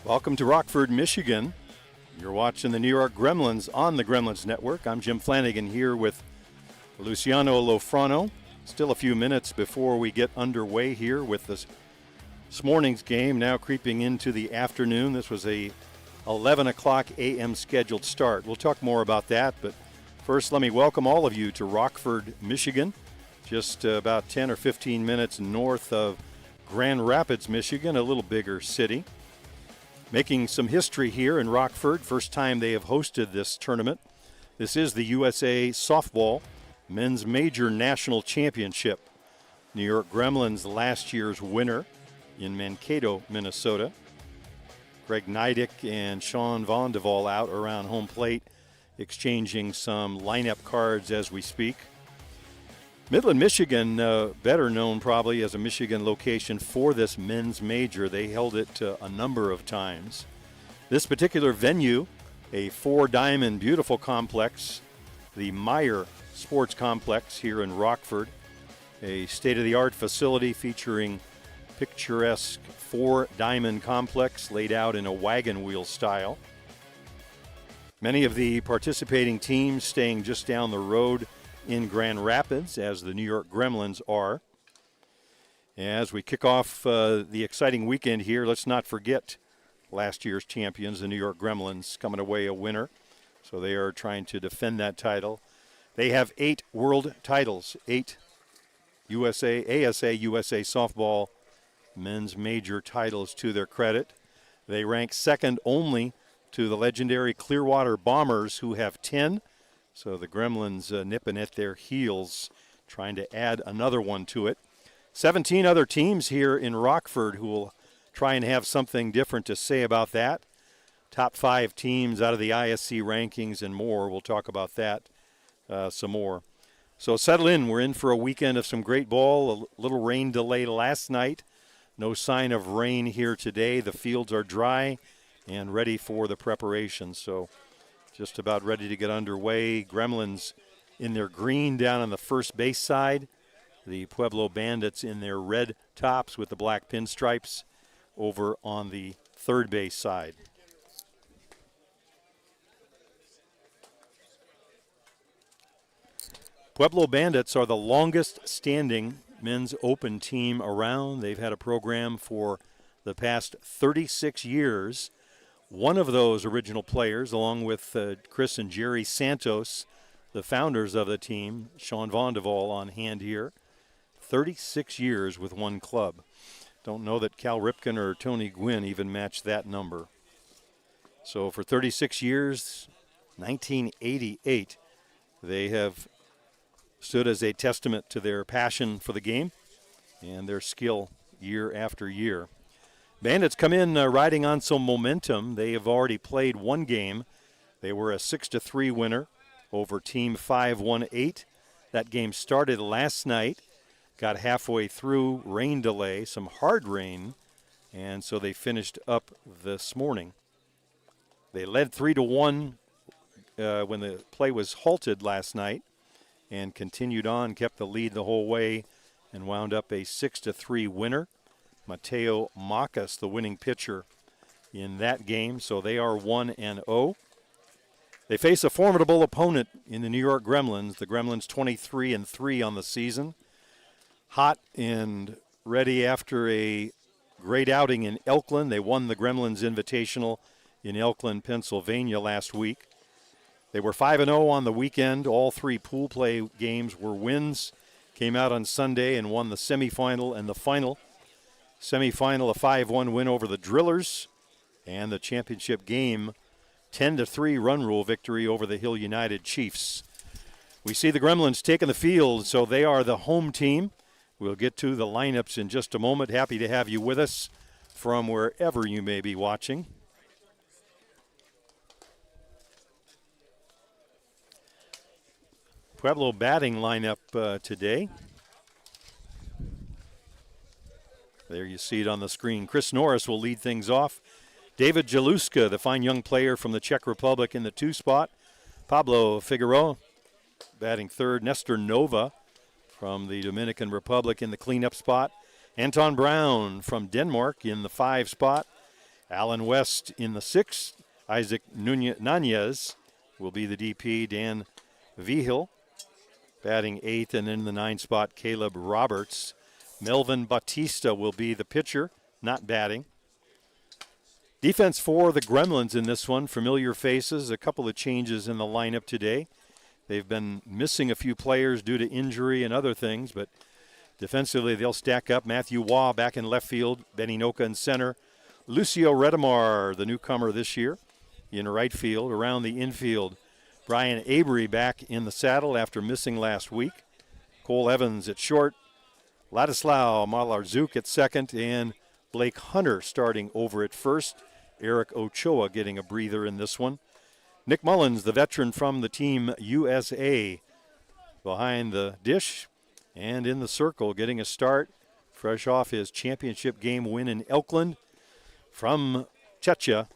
Welcome to Rockford, Michigan. You're watching the New York Gremlins on the Gremlins Network. I'm Jim Flanagan here with Luciano Lofrano. Still a few minutes before we get underway here with this morning's game, now creeping into the afternoon. This was a 11 o'clock a.m. scheduled start. We'll talk more about that, but first let me welcome all of you to Rockford, Michigan, just about 10 or 15 minutes north of Grand Rapids, Michigan, a little bigger city. Making some history here in Rockford, first time they have hosted this tournament. This is the USA Softball Men's Major National Championship. New York Gremlins last year's winner in Mankato, Minnesota. Greg Neidick and Sean Vondeval out around home plate, exchanging some lineup cards as we speak. Midland, Michigan, better known probably as a Michigan location for this men's major. They held it a number of times. This particular venue, a four-diamond beautiful complex, the Meyer Sports Complex here in Rockford, a state-of-the-art facility featuring picturesque four-diamond complex laid out in a wagon wheel style. Many of the participating teams staying just down the road in Grand Rapids, as the New York Gremlins are. As we kick off the exciting weekend here, let's not forget last year's champions, the New York Gremlins, coming away a winner. So they are trying to defend that title. They have 8 world titles, 8 ASA USA softball men's major titles to their credit. They rank second only to the legendary Clearwater Bombers, who have 10. So the Gremlins nipping at their heels, trying to add another one to it. 17 other teams here in Rockford who will try and have something different to say about that. Top 5 teams out of the ISC rankings and more. We'll talk about that some more. So settle in. We're in for a weekend of some great ball. A little rain delay last night. No sign of rain here today. The fields are dry and ready for the preparation. So just about ready to get underway. Gremlins in their green down on the first base side. The Pueblo Bandits in their red tops with the black pinstripes over on the third base side. Pueblo Bandits are the longest standing men's open team around. They've had a program for the past 36 years. One of those original players, along with Chris and Jerry Santos, the founders of the team, Sean Vondeval on hand here, 36 years with one club. Don't know that Cal Ripken or Tony Gwynn even matched that number. So for 36 years, 1988, they have stood as a testament to their passion for the game and their skill year after year. Bandits come in riding on some momentum. They have already played one game. They were a 6-3 winner over Team 518. That game started last night, got halfway through, rain delay, some hard rain, and so they finished up this morning. They led 3-1 when the play was halted last night and continued on, kept the lead the whole way, and wound up a 6-3 winner. Mateo Macas, the winning pitcher in that game, so they are 1-0. They face a formidable opponent in the New York Gremlins. The Gremlins 23-3 on the season. Hot and ready after a great outing in Elkland. They won the Gremlins Invitational in Elkland, Pennsylvania last week. They were 5-0 on the weekend. All 3 pool play games were wins. Came out on Sunday and won the semifinal and the final. Semifinal, a 5-1 win over the Drillers, and the championship game, 10-3 run rule victory over the Hill United Chiefs. We see the Gremlins taking the field, so they are the home team. We'll get to the lineups in just a moment. Happy to have you with us from wherever you may be watching. Pueblo batting lineup today. There you see it on the screen. Chris Norris will lead things off. David Jaluska, the fine young player from the Czech Republic, in the 2 spot. Pablo Figueroa batting third. Nestor Nova from the Dominican Republic in the cleanup spot. Anton Brown from Denmark in the 5 spot. Alan West in the 6th. Isaac Nunez will be the DP. Dan Vigil batting 8th, and in the 9 spot, Caleb Roberts. Melvin Bautista will be the pitcher, not batting. Defense for the Gremlins in this one. Familiar faces, a couple of changes in the lineup today. They've been missing a few players due to injury and other things, but defensively they'll stack up. Matthew Waugh back in left field, Benny Noka in center. Lucio Redemar, the newcomer this year, in right field. Around the infield, Brian Avery back in the saddle after missing last week. Cole Evans at short. Ladislao Malarzouk at second, and Blake Hunter starting over at first. Eric Ochoa getting a breather in this one. Nick Mullins, the veteran from the Team USA, behind the dish and in the circle, getting a start, fresh off his championship game win in Elkland. From Checha,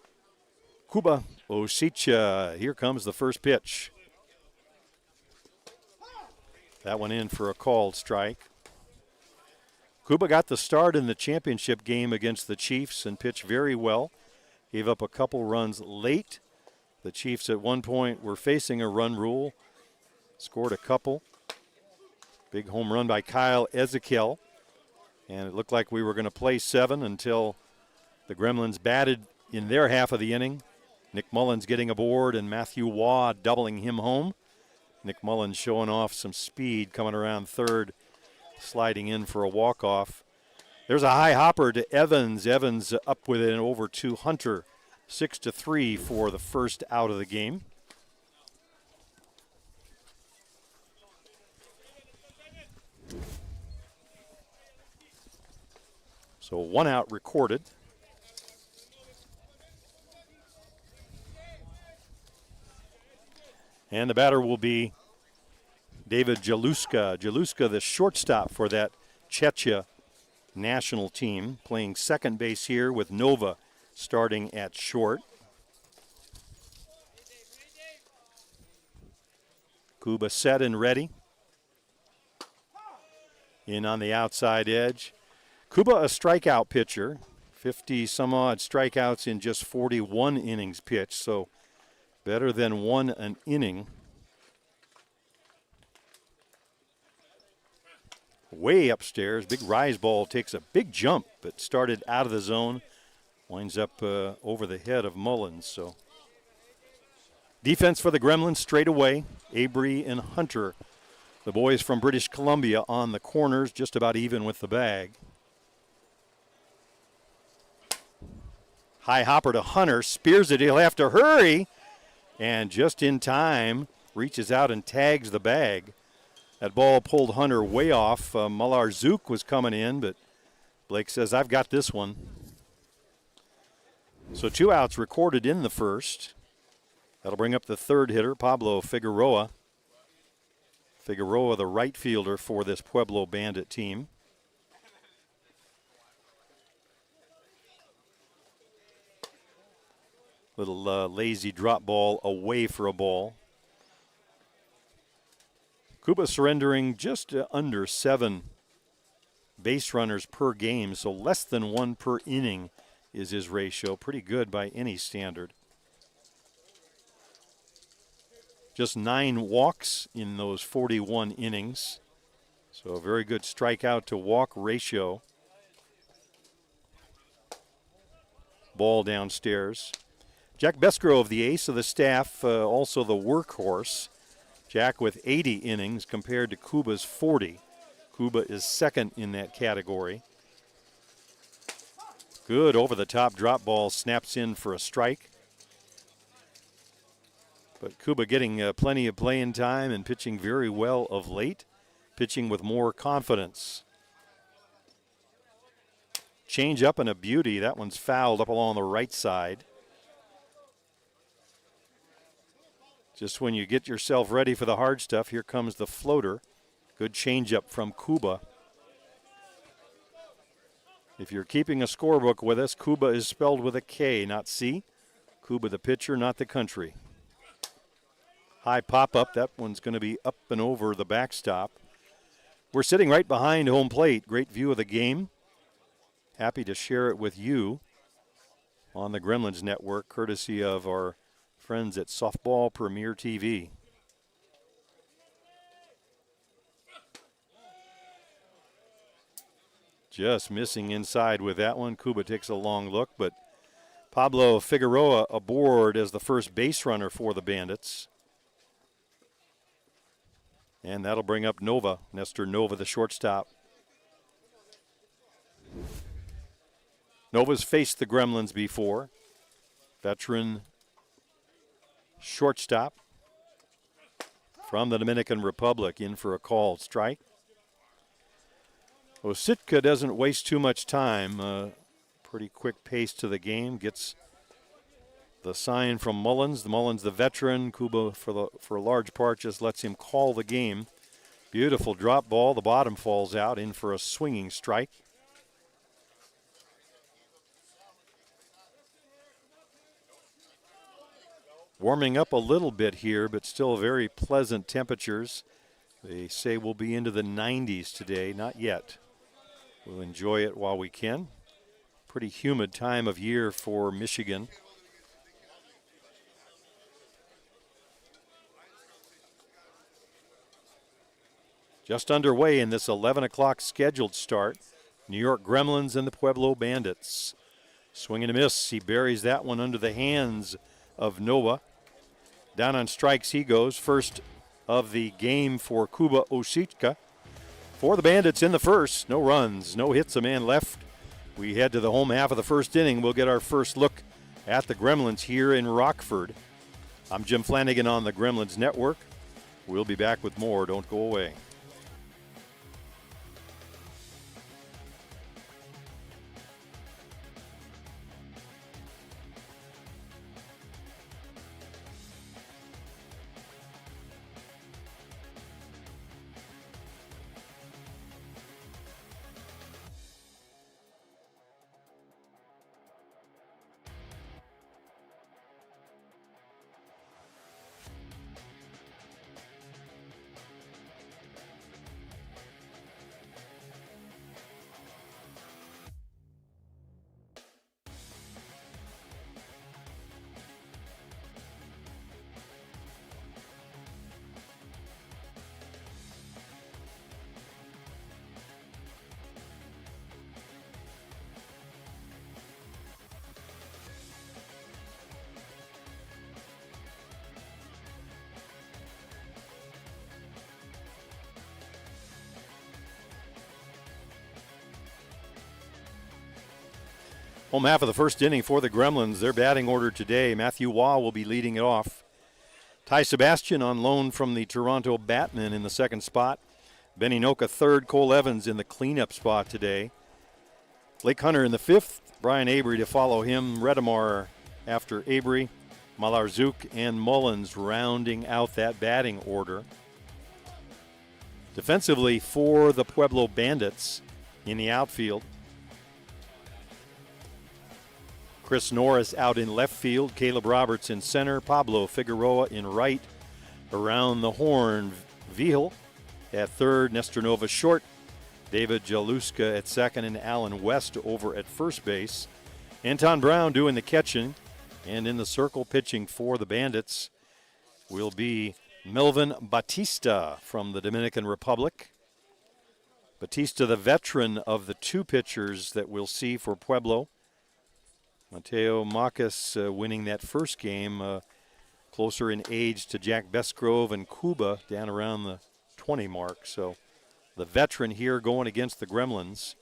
Kuba Osicha. Here comes the first pitch. That one in for a called strike. Kuba got the start in the championship game against the Chiefs and pitched very well. Gave up a couple runs late. The Chiefs at one point were facing a run rule. Scored a couple. Big home run by Kyle Ezekiel. And it looked like we were going to play 7 until the Gremlins batted in their half of the inning. Nick Mullins getting aboard and Matthew Waugh doubling him home. Nick Mullins showing off some speed coming around third, sliding in for a walk-off. There's a high hopper to Evans. Evans up with it over to Hunter. 6-3 for the first out of the game. So 1 out recorded. And the batter will be David Jaluska. Jaluska, the shortstop for that Checha national team, playing second base here with Nova starting at short. Kuba set and ready. In on the outside edge. Kuba, a strikeout pitcher. 50 some odd strikeouts in just 41 innings pitched, so better than 1 an inning. Way upstairs, big rise ball takes a big jump, but started out of the zone. Winds up over the head of Mullins. So defense for the Gremlins straight away. Avery and Hunter, the boys from British Columbia, on the corners, just about even with the bag. High hopper to Hunter, spears it, he'll have to hurry. And just in time, reaches out and tags the bag. That ball pulled Hunter way off. Malarzouk was coming in, but Blake says, I've got this one. So 2 outs recorded in the first. That'll bring up the third hitter, Pablo Figueroa. Figueroa, the right fielder for this Pueblo Bandit team. Little lazy drop ball away for a ball. Kuba surrendering just under 7 base runners per game, so less than 1 per inning is his ratio. Pretty good by any standard. Just 9 walks in those 41 innings. So a very good strikeout to walk ratio. Ball downstairs. Jack Besgrove, the ace of the staff, also the workhorse. Jack with 80 innings compared to Kuba's 40. Kuba is second in that category. Good over-the-top drop ball, snaps in for a strike. But Kuba getting plenty of playing time and pitching very well of late. Pitching with more confidence. Change up and a beauty. That one's fouled up along the right side. Just when you get yourself ready for the hard stuff, here comes the floater. Good changeup from Kuba. If you're keeping a scorebook with us, Kuba is spelled with a K, not C. Kuba the pitcher, not the country. High pop-up. That one's going to be up and over the backstop. We're sitting right behind home plate. Great view of the game. Happy to share it with you. on the Gremlins Network, courtesy of our friends at Softball Premier TV. Just missing inside with that one. Kuba takes a long look, but Pablo Figueroa aboard as the first base runner for the Bandits. And that'll bring up Nova, Nestor Nova, the shortstop. Nova's faced the Gremlins before. Veteran shortstop from the Dominican Republic, in for a called strike. Ositka doesn't waste too much time. Pretty quick pace to the game. Gets the sign from Mullins. Mullins, the veteran. Kuba, for a large part, just lets him call the game. Beautiful drop ball. The bottom falls out, in for a swinging strike. Warming up a little bit here, but still very pleasant temperatures. They say we'll be into the 90s today. Not yet. We'll enjoy it while we can. Pretty humid time of year for Michigan. Just underway in this 11 o'clock scheduled start. New York Gremlins and the Pueblo Bandits. Swing and a miss. He buries that one under the hands of Nova. Down on strikes he goes. First of the game for Kuba Ositka. For the Bandits in the first, no runs, no hits, a man left. We head to the home half of the first inning. We'll get our first look at the Gremlins here in Rockford. I'm Jim Flanagan on the Gremlins Network. We'll be back with more. Don't go away. Home half of the first inning for the Gremlins. Their batting order today, Matthew Waugh will be leading it off. Ty Sebastian on loan from the Toronto Batmen in the second spot. Benny Noka third, Cole Evans in the cleanup spot today. Blake Hunter in the fifth, Brian Avery to follow him, Redemar after Avery, Malarzouk and Mullins rounding out that batting order. Defensively for the Pueblo Bandits in the outfield, Chris Norris out in left field, Caleb Roberts in center, Pablo Figueroa in right. Around the horn, Vihel at third, Nestor Nova short, David Jaluska at second, and Alan West over at first base. Anton Brown doing the catching, and in the circle pitching for the Bandits will be Melvin Batista from the Dominican Republic. Batista, the veteran of the two pitchers that we'll see for Pueblo. Mateo Macas winning that first game, closer in age to Jack Besgrove and Kuba, down around the 20 mark. So the veteran here going against the Gremlins.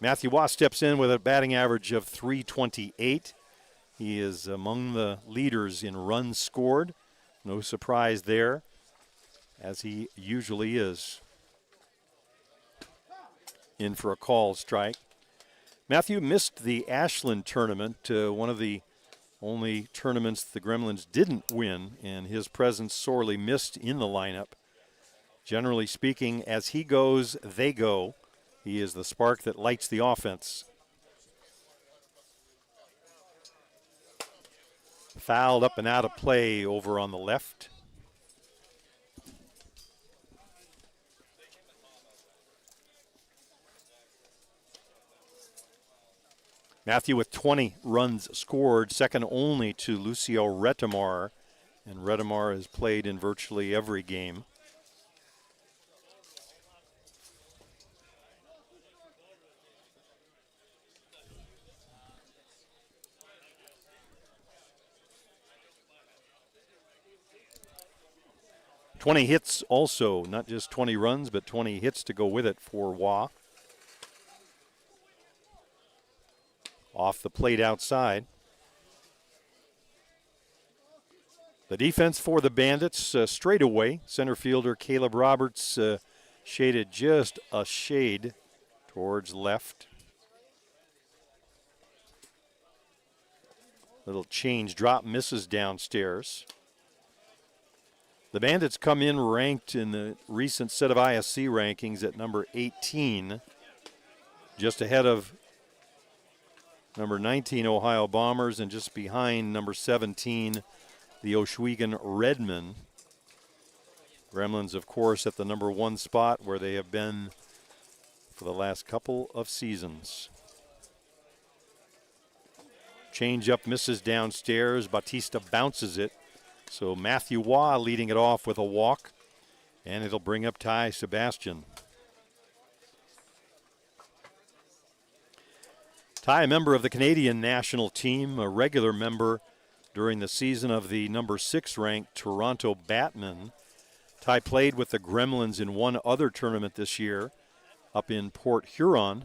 Matthew Waugh steps in with a batting average of .328. He is among the leaders in runs scored. No surprise there, as he usually is. In for a call strike. Matthew missed the Ashland tournament, one of the only tournaments the Gremlins didn't win, and his presence sorely missed in the lineup. Generally speaking, as he goes, they go. He is the spark that lights the offense. Fouled up and out of play over on the left. Matthew with 20 runs scored, second only to Lucio Retamar, and Retamar has played in virtually every game. "20 hits also, not just 20 runs, but 20 hits to go with it for Waugh. Off the plate outside. The defense for the Bandits, straight away. Center fielder Caleb Roberts shaded just a shade towards left. Little change drop, misses downstairs. The Bandits come in ranked in the recent set of ISC rankings at number 18, just ahead of number 19 Ohio Bombers and just behind number 17 the Oswego Redmen. Gremlins, of course, at the number 1 spot where they have been for the last couple of seasons. Change up, misses downstairs. Batista bounces it. So Matthew Waugh leading it off with a walk, and it'll bring up Ty Sebastian. Ty, a member of the Canadian national team, a regular member during the season of the number 6 ranked Toronto Batmen. Ty played with the Gremlins in one other tournament this year up in Port Huron,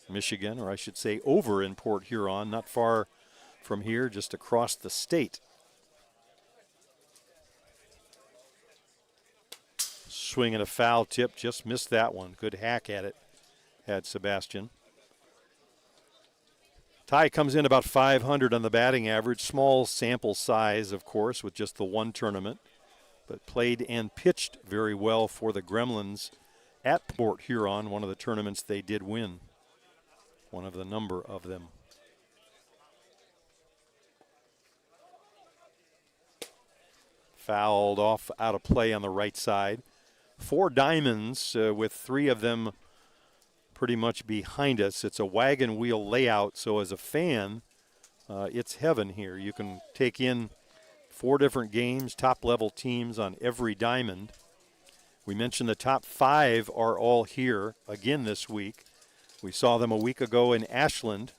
Michigan, or I should say over in Port Huron, not far from here, just across the state. Swing and a foul tip, just missed that one. Good hack at it, had Sebastian. Ty comes in about 500 on the batting average. Small sample size, of course, with just the one tournament, but played and pitched very well for the Gremlins at Port Huron, one of the tournaments they did win, one of the number of them. Fouled off, out of play on the right side. 4 diamonds with 3 of them pretty much behind us. It's a wagon wheel layout, so as a fan, it's heaven here. You can take in 4 different games, top-level teams on every diamond. We mentioned the top 5 are all here again this week. We saw them a week ago in Ashland.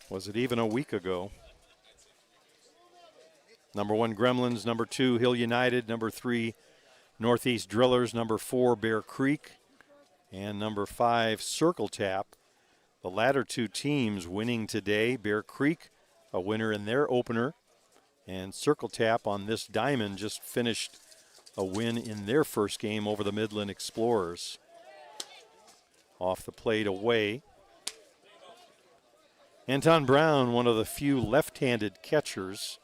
Was it even a week ago? Number 1, Gremlins. Number 2, Hill United. Number 3, Northeast Drillers. Number 4, Bear Creek. And number 5, Circle Tap. The latter 2 teams winning today. Bear Creek, a winner in their opener. And Circle Tap on this diamond just finished a win in their first game over the Midland Explorers. Off the plate away. Anton Brown, one of the few left-handed catchers.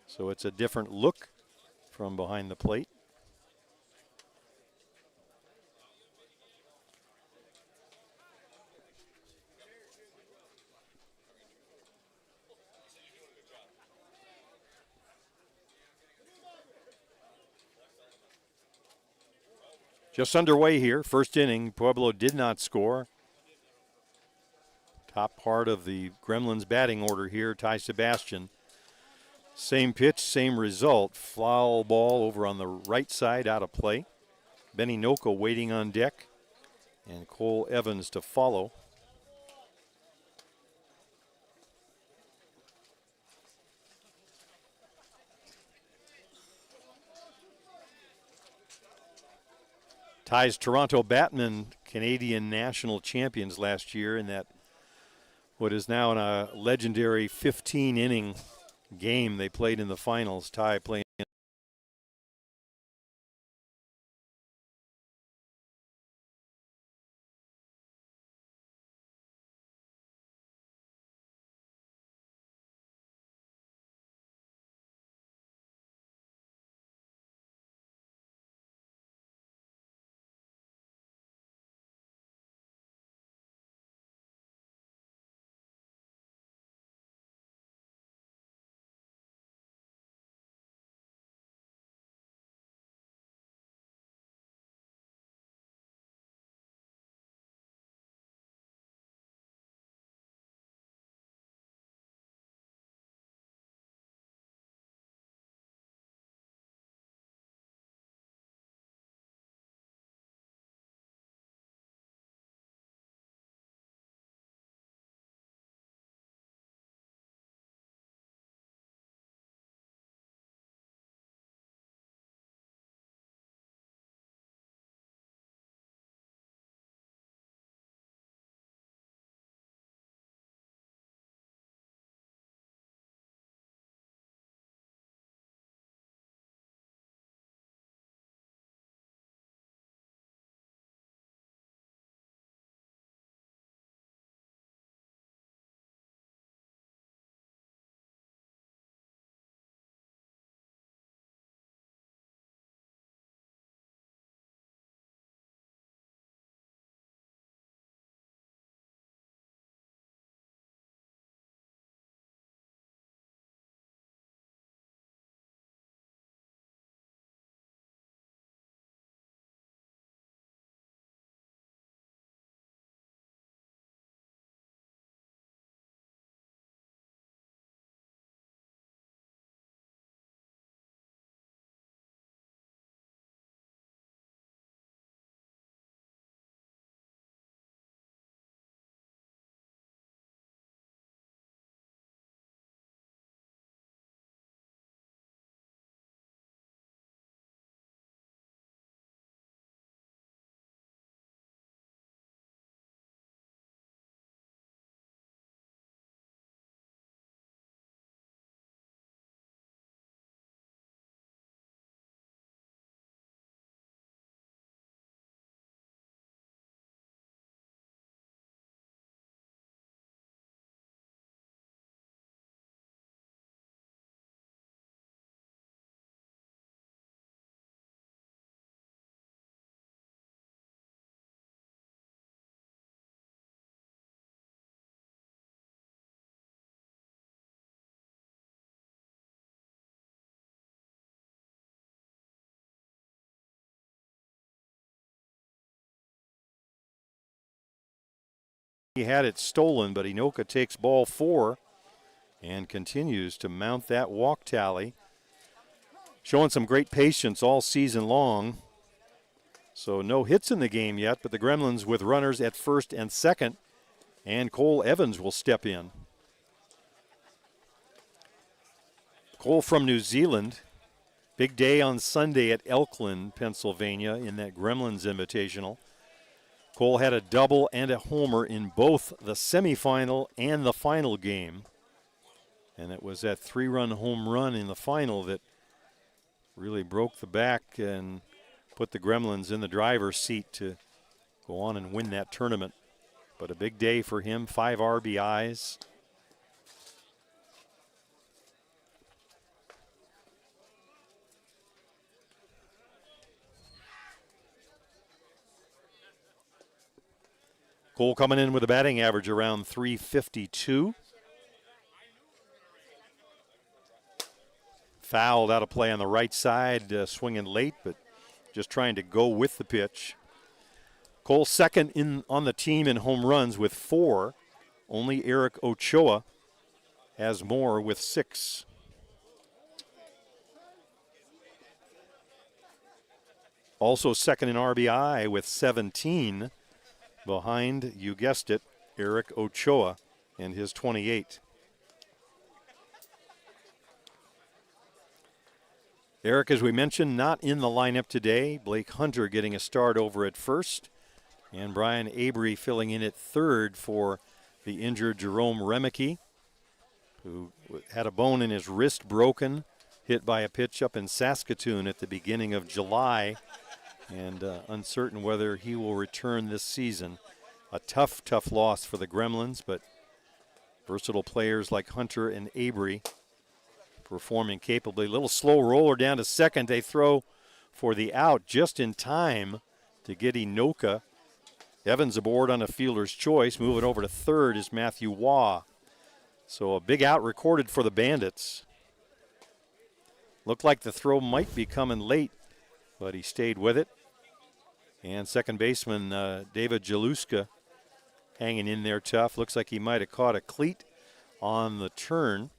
So it's a different look from behind the plate. Just underway here, first inning. Pueblo did not score. Top part of the Gremlins batting order here, Ty Sebastian. Same pitch, same result. Foul ball over on the right side, out of play. Benny Noko waiting on deck, and Cole Evans to follow. Ty's Toronto Batmen, Canadian national champions last year in that what is now in a legendary 15-inning game they played in the finals. Ty playing He had it stolen, but Inoka takes ball 4 and continues to mount that walk tally. Showing some great patience all season long. So no hits in the game yet, but the Gremlins with runners at first and second, and Cole Evans will step in. Cole from New Zealand. Big day on Sunday at Elkland, Pennsylvania in that Gremlins Invitational. Cole had a double and a homer in both the semifinal and the final game. And it was that 3-run home run in the final that really broke the back and put the Gremlins in the driver's seat to go on and win that tournament. But a big day for him, 5 RBIs. Cole coming in with a batting average around 352. Fouled out of play on the right side, swinging late, but just trying to go with the pitch. Cole second in on the team in home runs with 4. Only Eric Ochoa has more with 6. Also second in RBI with 17. Behind, you guessed it, Eric Ochoa and his 28. Eric, as we mentioned, not in the lineup today. Blake Hunter getting a start over at first, and Brian Avery filling in at third for the injured Jerome Remeke, who had a bone in his wrist broken, hit by a pitch up in Saskatoon at the beginning of July, and uncertain whether he will return this season. A tough loss for the Gremlins, but versatile players like Hunter and Avery performing capably. Little slow roller down to second. They throw for the out just in time to get Inoka. Evans aboard on a fielder's choice. Moving over to third is Matthew Waugh. So a big out recorded for the Bandits. Looked like the throw might be coming late, but he stayed with it. And second baseman David Jaluska hanging in there tough. Looks like he might have caught a cleat on the turn.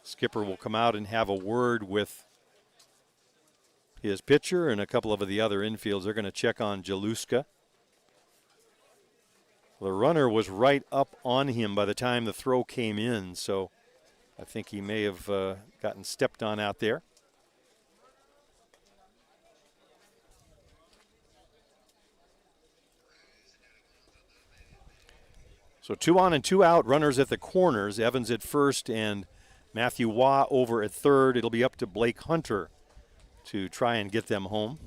Skipper will come out and have a word with his pitcher and a couple of the other infields. They're going to check on Jaluska. The runner was right up on him by the time the throw came in, so I think he may have gotten stepped on out there. So 2 on and 2 out, runners at the corners. Evans at first and Matthew Waugh over at third. It'll be up to Blake Hunter to try and get them home.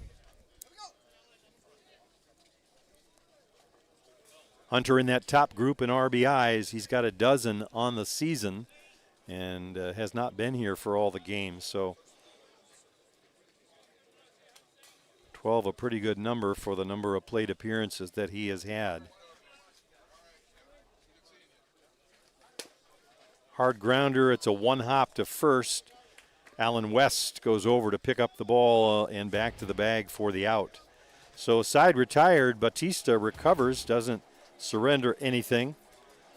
Hunter in that top group in RBIs. He's got a dozen on the season and has not been here for all the games. So 12, a pretty good number for the number of plate appearances that he has had. Hard grounder, it's a 1-hop to first. Alan West goes over to pick up the ball and back to the bag for the out. So side retired, Batista recovers, doesn't surrender anything.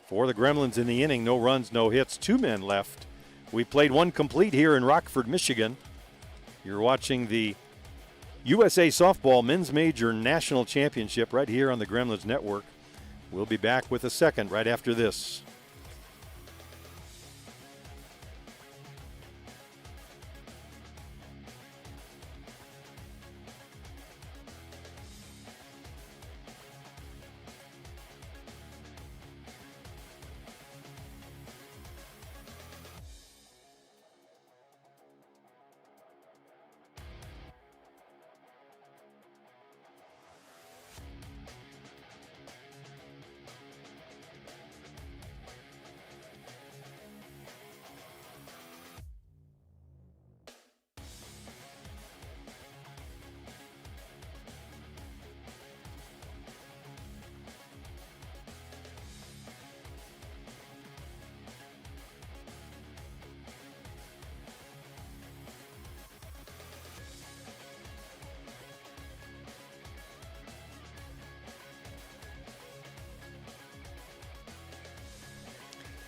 For the Gremlins in the inning, no runs, no hits, 2 men left. We played 1 complete here in Rockford, Michigan. You're watching the USA Softball Men's Major National Championship right here on the Gremlins Network. We'll be back with a second right after this.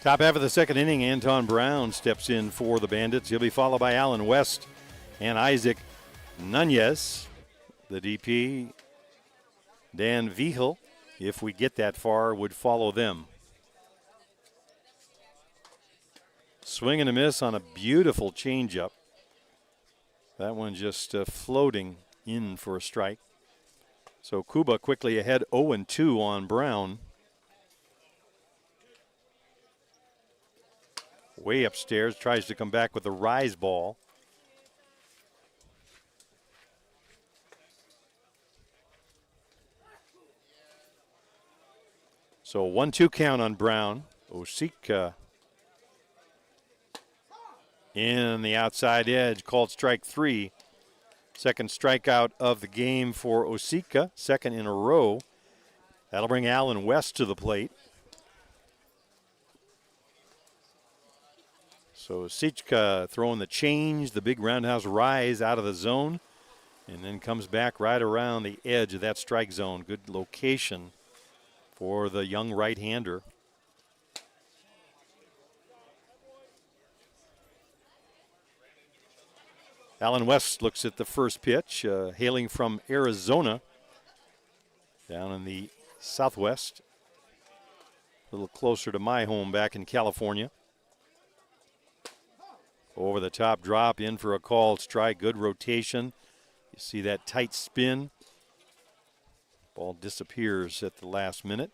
Top half of the second inning, Anton Brown steps in for the Bandits. He'll be followed by Alan West and Isaac Nunez. The DP, Dan Vigil, if we get that far, would follow them. Swing and a miss on a beautiful changeup. That one just floating in for a strike. So Cuba quickly ahead 0-2 on Brown. Way upstairs, tries to come back with a rise ball. So 1-2 count on Brown. Osika in the outside edge, called strike 3. Second strikeout of the game for Osika, second in a row. That'll bring Alan West to the plate. So Osika throwing the change, the big roundhouse rise out of the zone, and then comes back right around the edge of that strike zone. Good location for the young right-hander. Alan West looks at the first pitch, hailing from Arizona, down in the southwest, a little closer to my home back in California. Over the top drop, in for a called strike, good rotation. You see that tight spin. Ball disappears at the last minute.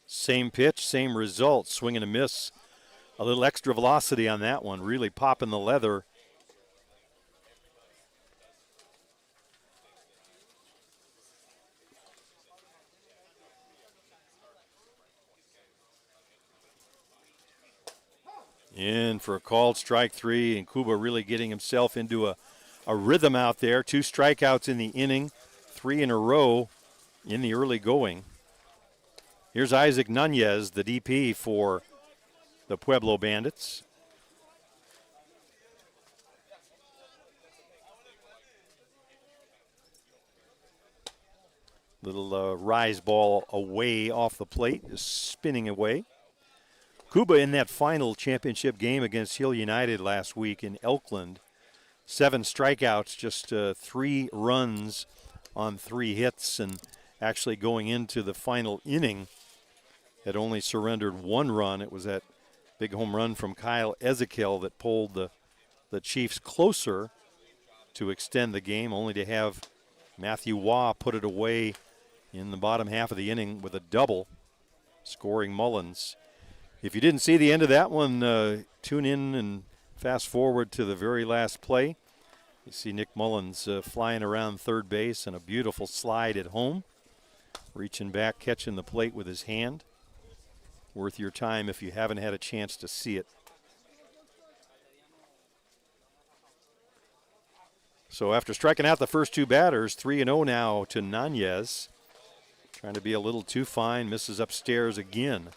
Same pitch, same result, swing and a miss. A little extra velocity on that one, really popping the leather. In for a called strike 3, and Cuba really getting himself into a rhythm out there. 2 strikeouts in the inning, 3 in a row in the early going. Here's Isaac Nunez, the DP for the Pueblo Bandits. Little rise ball away off the plate, is spinning away. Cuba in that final championship game against Hill United last week in Elkland. 7 strikeouts, just 3 runs on 3 hits, and actually going into the final inning had only surrendered 1 run. It was that big home run from Kyle Ezekiel that pulled the Chiefs closer to extend the game, only to have Matthew Waugh put it away in the bottom half of the inning with a double, scoring Mullins. If you didn't see the end of that one, tune in and fast forward to the very last play. You see Nick Mullins flying around third base and a beautiful slide at home, reaching back, catching the plate with his hand. Worth your time if you haven't had a chance to see it. So after striking out the first 2 batters, 3-0 now to Nunez. Trying to be a little too fine, misses upstairs again.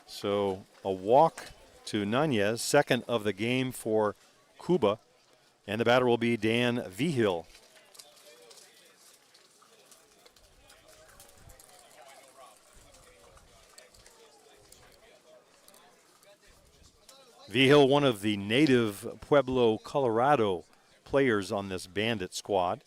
So a walk to Nunez, second of the game for Cuba, and the batter will be Dan Vigil. Vigil, one of the native Pueblo, Colorado players on this Bandit squad.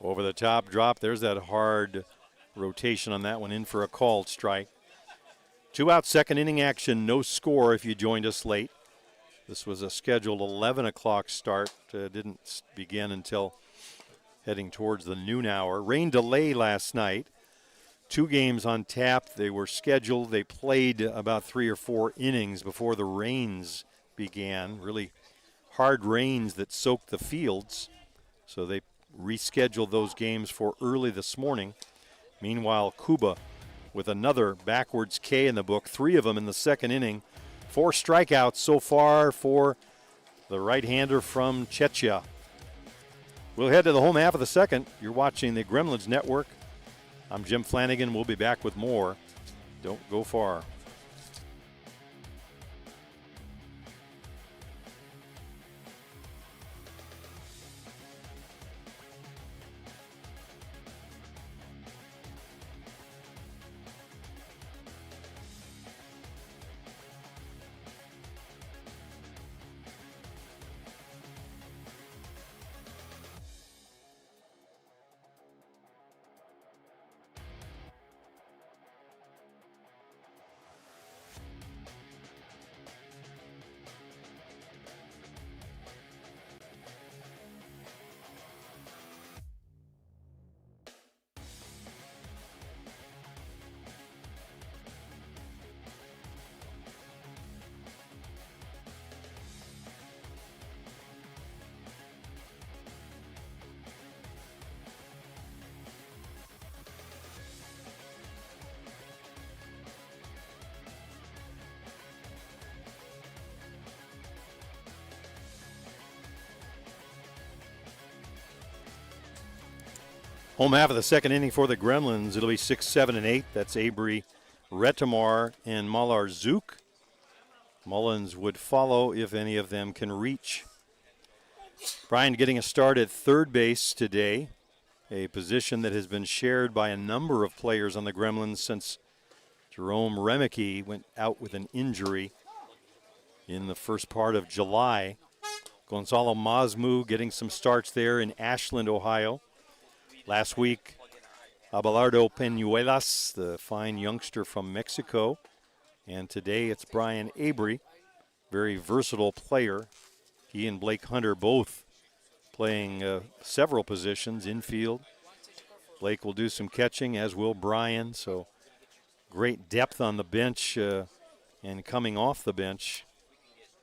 Over the top drop, there's that hard rotation on that one, in for a called strike. 2 out, second inning action, no score if you joined us late. This was a scheduled 11 o'clock start, didn't begin until heading towards the noon hour. Rain delay last night, 2 games on tap. They were scheduled, they played about 3 or 4 innings before the rains began, really hard rains that soaked the fields. So they rescheduled those games for early this morning. Meanwhile, Cuba with another backwards K in the book, 3 of them in the second inning. 4 strikeouts so far for the right-hander from Czechia. We'll head to the home half of the second. You're watching the Gremlins Network. I'm Jim Flanagan. We'll be back with more. Don't go far. Home half of the second inning for the Gremlins. It'll be 6, 7, and 8. That's Avery, Retamar, and Malar Zook. Mullins would follow if any of them can reach. Brian getting a start at third base today, a position that has been shared by a number of players on the Gremlins since Jerome Remeke went out with an injury in the first part of July. Gonzalo Mazmu getting some starts there in Ashland, Ohio. Last week, Abelardo Peñuelas, the fine youngster from Mexico. And today it's Brian Avery, very versatile player. He and Blake Hunter both playing several positions infield. Blake will do some catching, as will Brian. So great depth on the bench and coming off the bench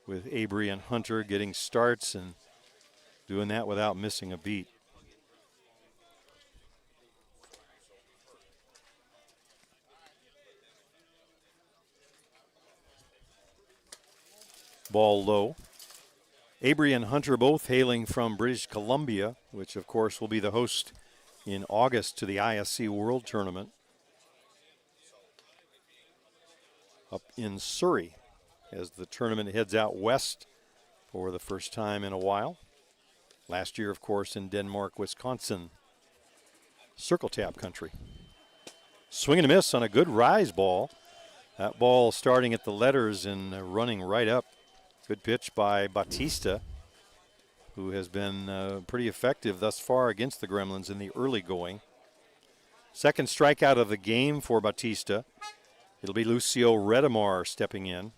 with Avery and Hunter getting starts and doing that without missing a beat. Ball low. Avery and Hunter both hailing from British Columbia, which of course will be the host in August to the ISC World Tournament up in Surrey as the tournament heads out west for the first time in a while. Last year, of course, in Denmark, Wisconsin, circle tap country. Swing and a miss on a good rise ball. That ball starting at the letters and running right up. Good pitch by Batista, who has been pretty effective thus far against the Gremlins in the early going. Second strikeout of the game for Batista. It'll be Lucio Retamar stepping in.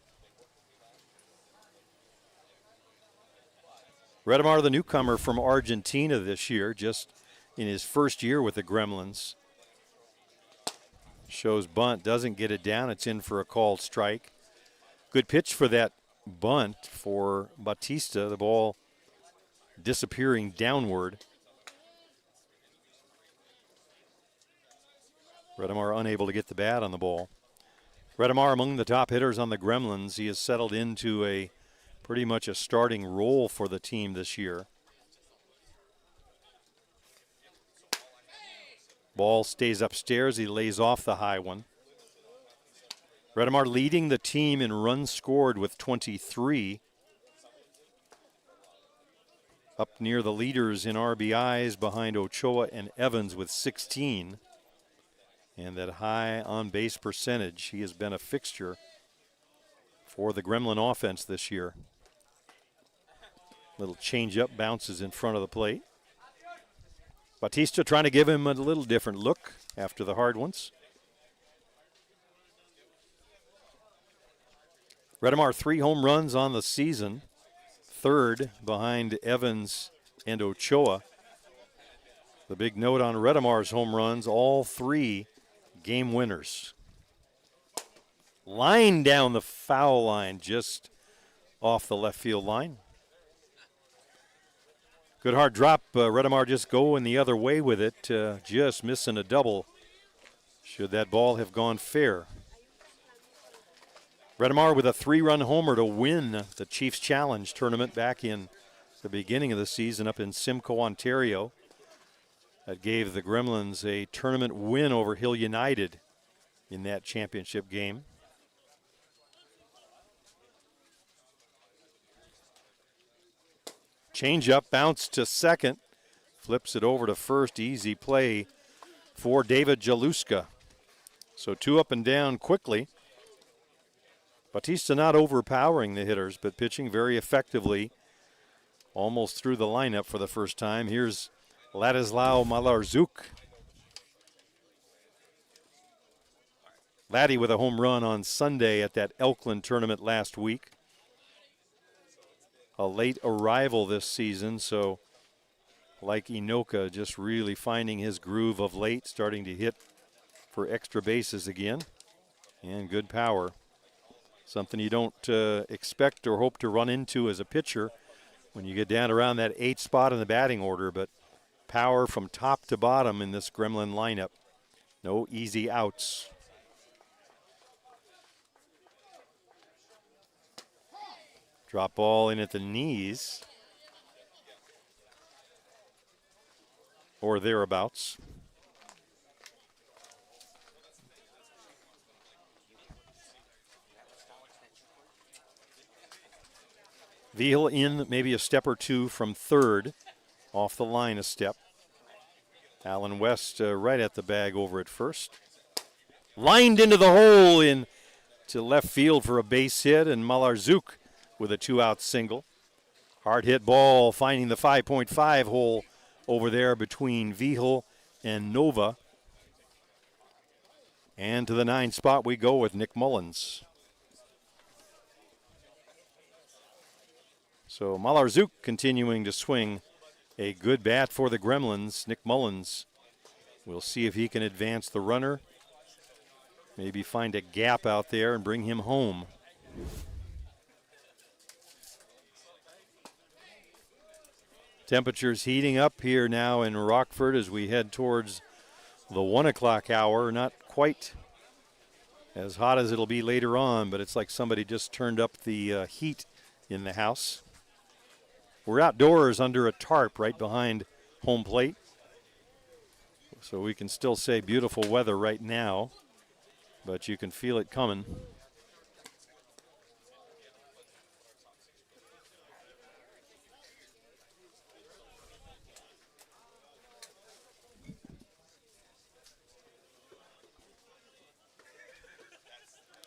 Retamar, the newcomer from Argentina this year, just in his first year with the Gremlins. Shows bunt, doesn't get it down. It's in for a called strike. Good pitch for that bunt for Batista. The ball disappearing downward. Retamar unable to get the bat on the ball. Retamar among the top hitters on the Gremlins. He has settled into a pretty much a starting role for the team this year. Ball stays upstairs. He lays off the high one. Retamar leading the team in runs scored with 23. Up near the leaders in RBIs behind Ochoa and Evans with 16. And that high on-base percentage. He has been a fixture for the Gremlin offense this year. Little change-up bounces in front of the plate. Batista trying to give him a little different look after the hard ones. Retamar 3 home runs on the season, third behind Evans and Ochoa. The big note on Retamar's home runs, all 3 game winners. Line down the foul line, just off the left field line. Good hard drop. Retamar just going the other way with it, just missing a double. Should that ball have gone fair. Retamar with a 3-run homer to win the Chiefs Challenge tournament back in the beginning of the season up in Simcoe, Ontario. That gave the Gremlins a tournament win over Hill United in that championship game. Change up, bounce to second. Flips it over to first. Easy play for David Jaluska. So 2 up and down quickly. Bautista not overpowering the hitters, but pitching very effectively. Almost through the lineup for the first time. Here's Ladislao Malarzuk. Laddie with a home run on Sunday at that Elkland tournament last week. A late arrival this season, so like Inoka, just really finding his groove of late, starting to hit for extra bases again. And good power. Something you don't expect or hope to run into as a pitcher when you get down around that 8th spot in the batting order, but power from top to bottom in this Gremlin lineup. No easy outs. Drop ball in at the knees or thereabouts. Veal in maybe a step or two from third, off the line a step. Alan West right at the bag over at first. Lined into the hole in to left field for a base hit, and Malarzuk with a 2-out single. Hard hit ball finding the 5.5 hole over there between Vihel and Nova. And to the 9 spot we go with Nick Mullins. So Malarzuk continuing to swing a good bat for the Gremlins. Nick Mullins, we'll see if he can advance the runner. Maybe find a gap out there and bring him home. Temperatures heating up here now in Rockford as we head towards the 1 o'clock hour. Not quite as hot as it'll be later on, but it's like somebody just turned up the heat in the house. We're outdoors under a tarp right behind home plate, so we can still say beautiful weather right now, but you can feel it coming.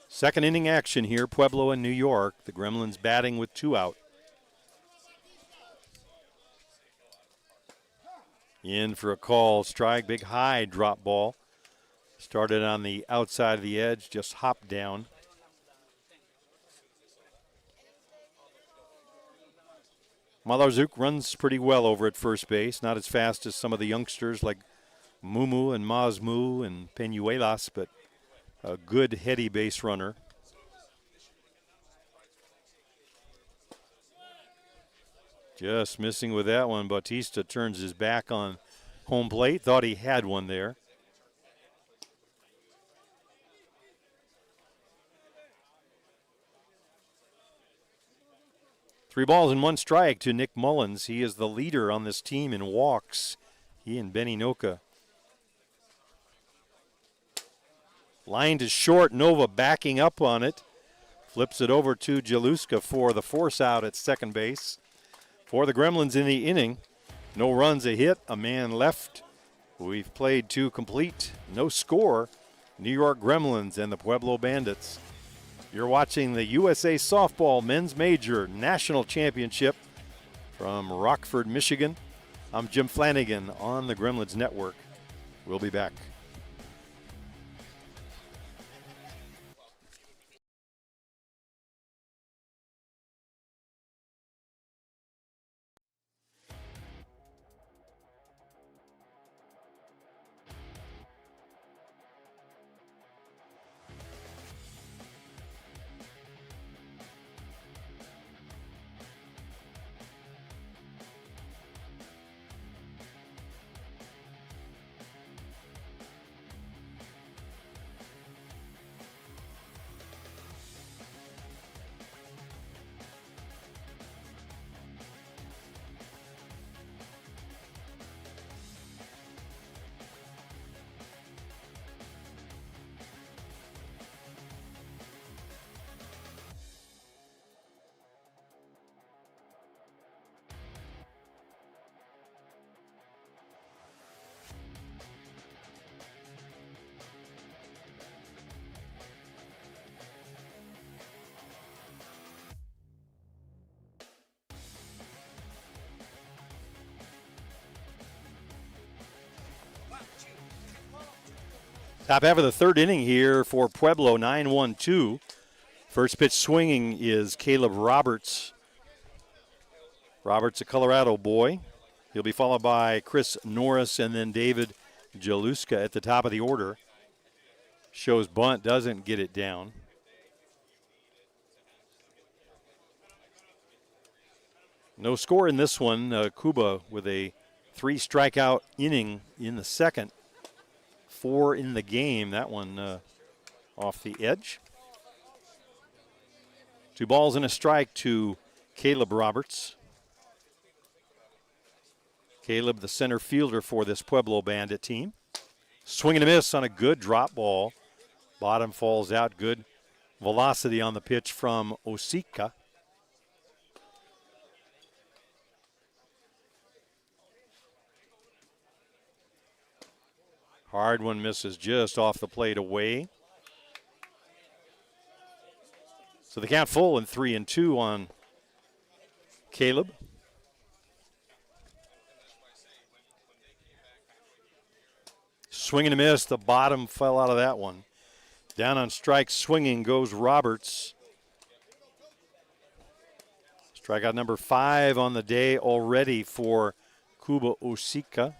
Second inning action here, Pueblo and New York. The Gremlins batting with 2 out. In for a call, strike, big high drop ball. Started on the outside of the edge, just hopped down. Malarzuk runs pretty well over at first base, not as fast as some of the youngsters like Mumu and Mazmu and Peñuelas, but a good heady base runner. Just missing with that one. Bautista turns his back on home plate. Thought he had one there. Three balls and 1 strike to Nick Mullins. He is the leader on this team in walks. He and Benny Noka. Line to short. Nova backing up on it. Flips it over to Jaluska for the force out at second base. For the Gremlins in the inning, no runs, a hit, a man left. We've played 2 complete, no score. New York Gremlins and the Pueblo Bandits. You're watching the USA Softball Men's Major National Championship from Rockford, Michigan. I'm Jim Flanagan on the Gremlins Network. We'll be back. Top half of the third inning here for Pueblo, 9-1-2. First pitch swinging is Caleb Roberts. Roberts, a Colorado boy. He'll be followed by Chris Norris and then David Jaluska at the top of the order. Shows bunt, doesn't get it down. No score in this one. Cuba with a 3-strikeout inning in the second. 4 in the game. That one off the edge. 2 balls and a strike to Caleb Roberts. Caleb, the center fielder for this Pueblo Bandit team. Swing and a miss on a good drop ball. Bottom falls out. Good velocity on the pitch from Osika. Hard one misses just off the plate away. So the count full and 3-2 on Caleb. Swing and a miss. The bottom fell out of that one. Down on strike, swinging goes Roberts. Strikeout number 5 on the day already for Cuba Osika,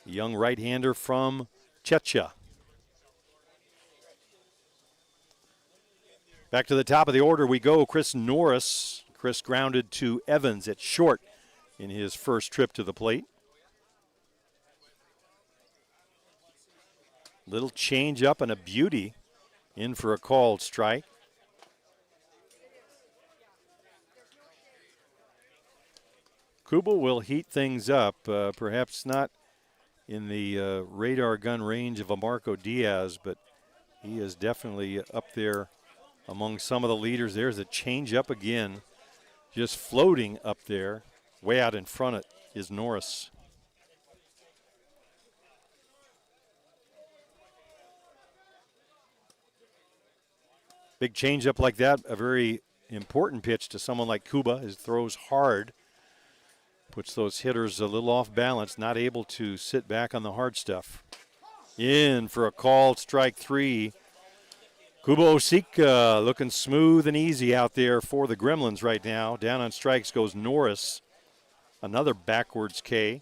young right-hander from Checha. Back to the top of the order we go. Chris Norris. Chris grounded to Evans at short in his first trip to the plate. Little change up and a beauty in for a called strike. Cuba will heat things up, perhaps not in the radar gun range of a Marco Diaz, but he is definitely up there among some of the leaders. There's a change up again, just floating up there. Way out in front is Norris. Big change up like that, a very important pitch to someone like Cuba. His throws hard, puts those hitters a little off balance, not able to sit back on the hard stuff. In for a called strike 3. Cuba Osika looking smooth and easy out there for the Gremlins right now. Down on strikes goes Norris. Another backwards K.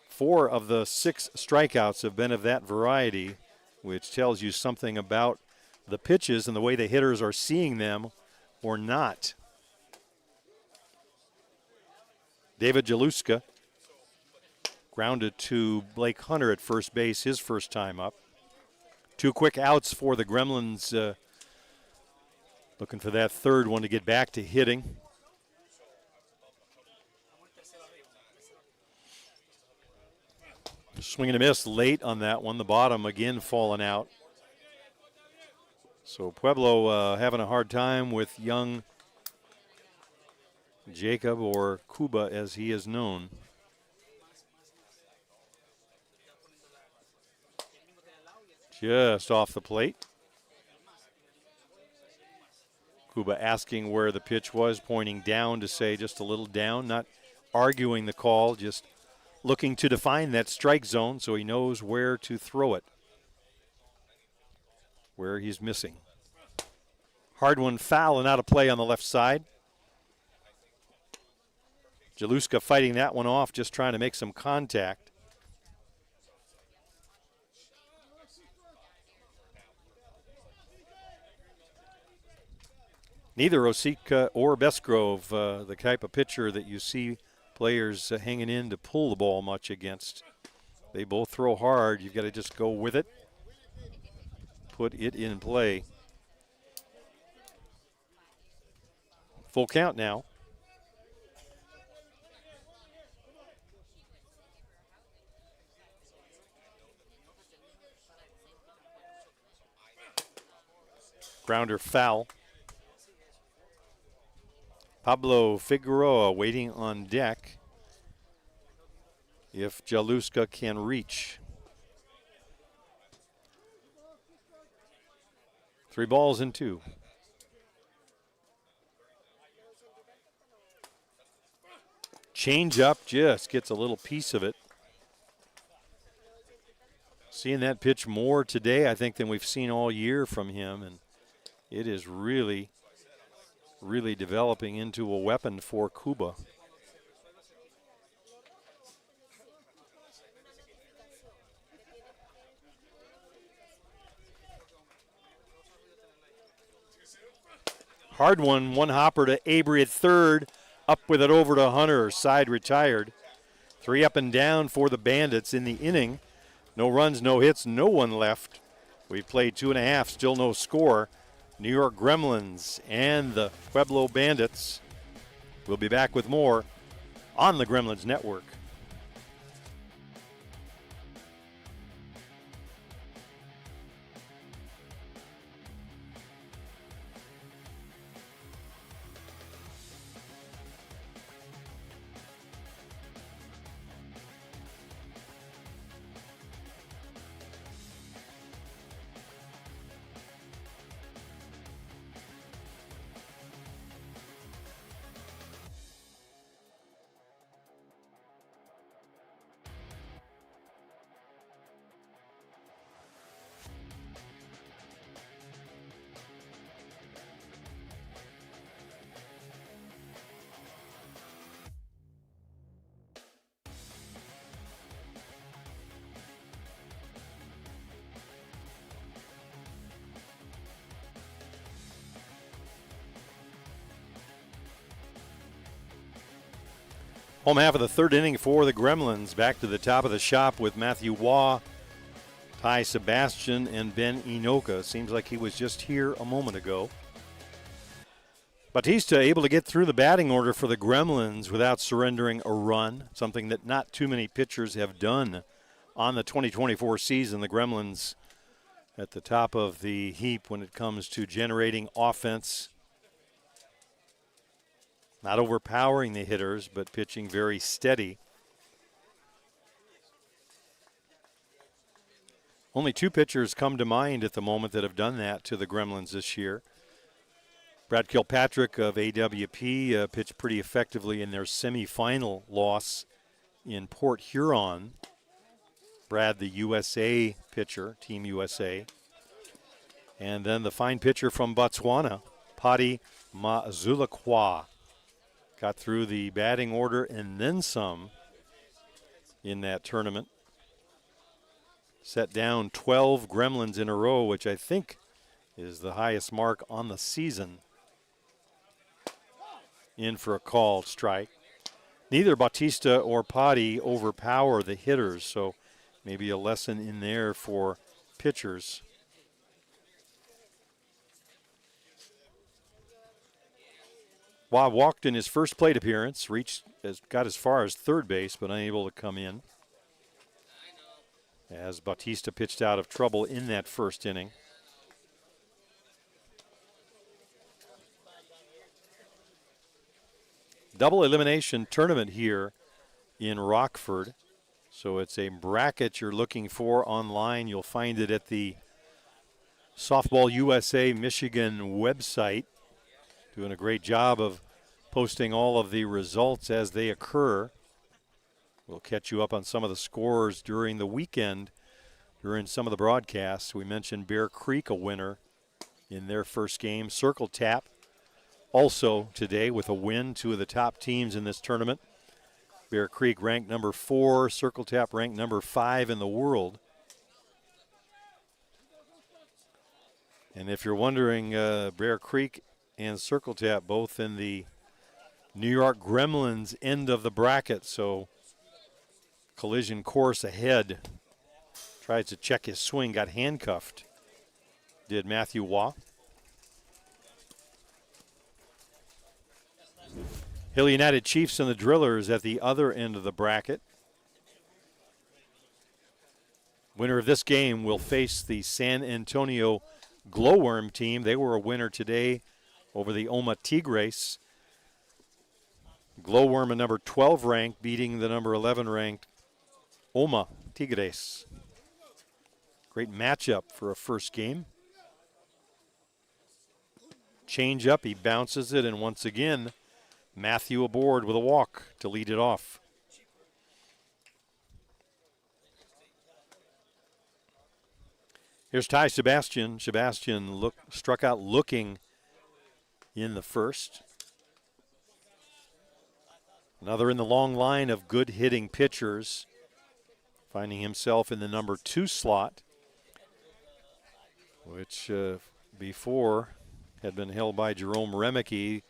4 of the 6 strikeouts have been of that variety, which tells you something about the pitches and the way the hitters are seeing them or not. David Jaluska grounded to Blake Hunter at first base his first time up. 2 quick outs for the Gremlins, looking for that third one to get back to hitting. Swing and a miss late on that one. The bottom again falling out. So Pueblo having a hard time with young Jacob, or Cuba as he is known. Just off the plate. Cuba asking where the pitch was, pointing down to say just a little down, not arguing the call, just looking to define that strike zone so he knows where to throw it, where he's missing. Hard one foul and out of play on the left side. Jaluska fighting that one off, just trying to make some contact. Neither Osika or Bestgrove, the type of pitcher that you see players hanging in to pull the ball much against. They both throw hard. You've got to just go with it, put it in play. Full count now. Grounder foul. Pablo Figueroa waiting on deck if Jaluska can reach. 3 balls and 2. Change up, just gets a little piece of it. Seeing that pitch more today, I think, than we've seen all year from him, and it is really, really developing into a weapon for Cuba. Hard one hopper to Avery at third, up with it over to Hunter, side retired. 3 up and down for the Bandits in the inning. No runs, no hits, no one left. We've played 2.5, still no score. New York Gremlins and the Pueblo Bandits. We'll be back with more on the Gremlins Network. Home half of the third inning for the Gremlins. Back to the top of the shop with Matthew Waugh, Ty Sebastian, and Ben Inoka. Seems like he was just here a moment ago. Batista able to get through the batting order for the Gremlins without surrendering a run, something that not too many pitchers have done on the 2024 season. The Gremlins at the top of the heap when it comes to generating offense. Not overpowering the hitters, but pitching very steady. Only 2 pitchers come to mind at the moment that have done that to the Gremlins this year. Brad Kilpatrick of AWP pitched pretty effectively in their semifinal loss in Port Huron. Brad, the USA pitcher, Team USA. And then the fine pitcher from Botswana, Padi Mazulakwa. Got through the batting order and then some in that tournament. Set down 12 Gremlins in a row, which I think is the highest mark on the season. In for a called strike. Neither Batista or Padi overpower the hitters, so maybe a lesson in there for pitchers. Waugh walked in his first plate appearance, got as far as third base, but unable to come in. As Batista pitched out of trouble in that first inning. Double elimination tournament here in Rockford. So it's a bracket you're looking for online. You'll find it at the Softball USA Michigan website. Doing a great job of posting all of the results as they occur. We'll catch you up on some of the scores during the weekend, during some of the broadcasts. We mentioned Bear Creek, a winner in their first game. Circle Tap also today with a win, 2 of the top teams in this tournament. Bear Creek ranked number 4, Circle Tap ranked number 5 in the world. And if you're wondering, Bear Creek and Circle Tap both in the New York Gremlins end of the bracket, so collision course ahead. Tries to check his swing, got handcuffed. Did Matthew Waugh. Hill United Chiefs and the Drillers at the other end of the bracket. Winner of this game will face the San Antonio Glowworm team. They were a winner today over the Oma Tigres. Glowworm, a number 12 ranked, beating the number 11 ranked Oma Tigres. Great matchup for a first game. Change up, he bounces it, and once again, Matthew aboard with a walk to lead it off. Here's Ty Sebastian. Sebastian struck out looking in the first. Another in the long line of good hitting pitchers, finding himself in the number 2 slot, which before had been held by Jerome Remeke.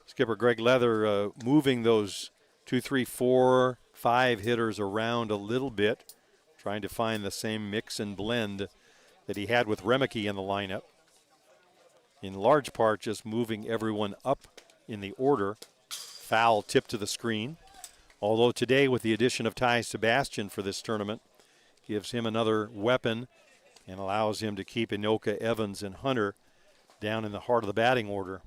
Skipper Greg Leather moving those 2, 3, 4, 5 hitters around a little bit, trying to find the same mix and blend that he had with Remeke in the lineup. In large part, just moving everyone up in the order. Foul tip to the screen. Although today, with the addition of Ty Sebastian for this tournament, gives him another weapon and allows him to keep Inoka, Evans, and Hunter down in the heart of the batting order.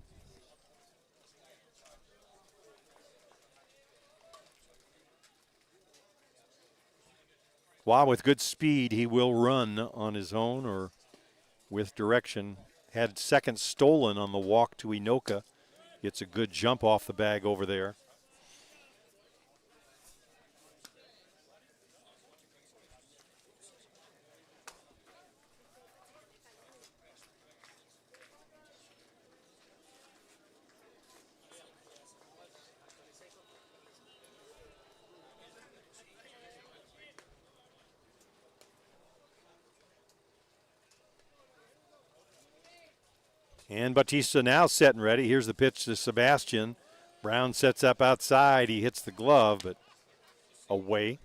While with good speed, he will run on his own or with direction. Had second stolen on the walk to Inoka. Gets a good jump off the bag over there. And Bautista now set and ready. Here's the pitch to Sebastian. Brown sets up outside. He hits the glove, but away.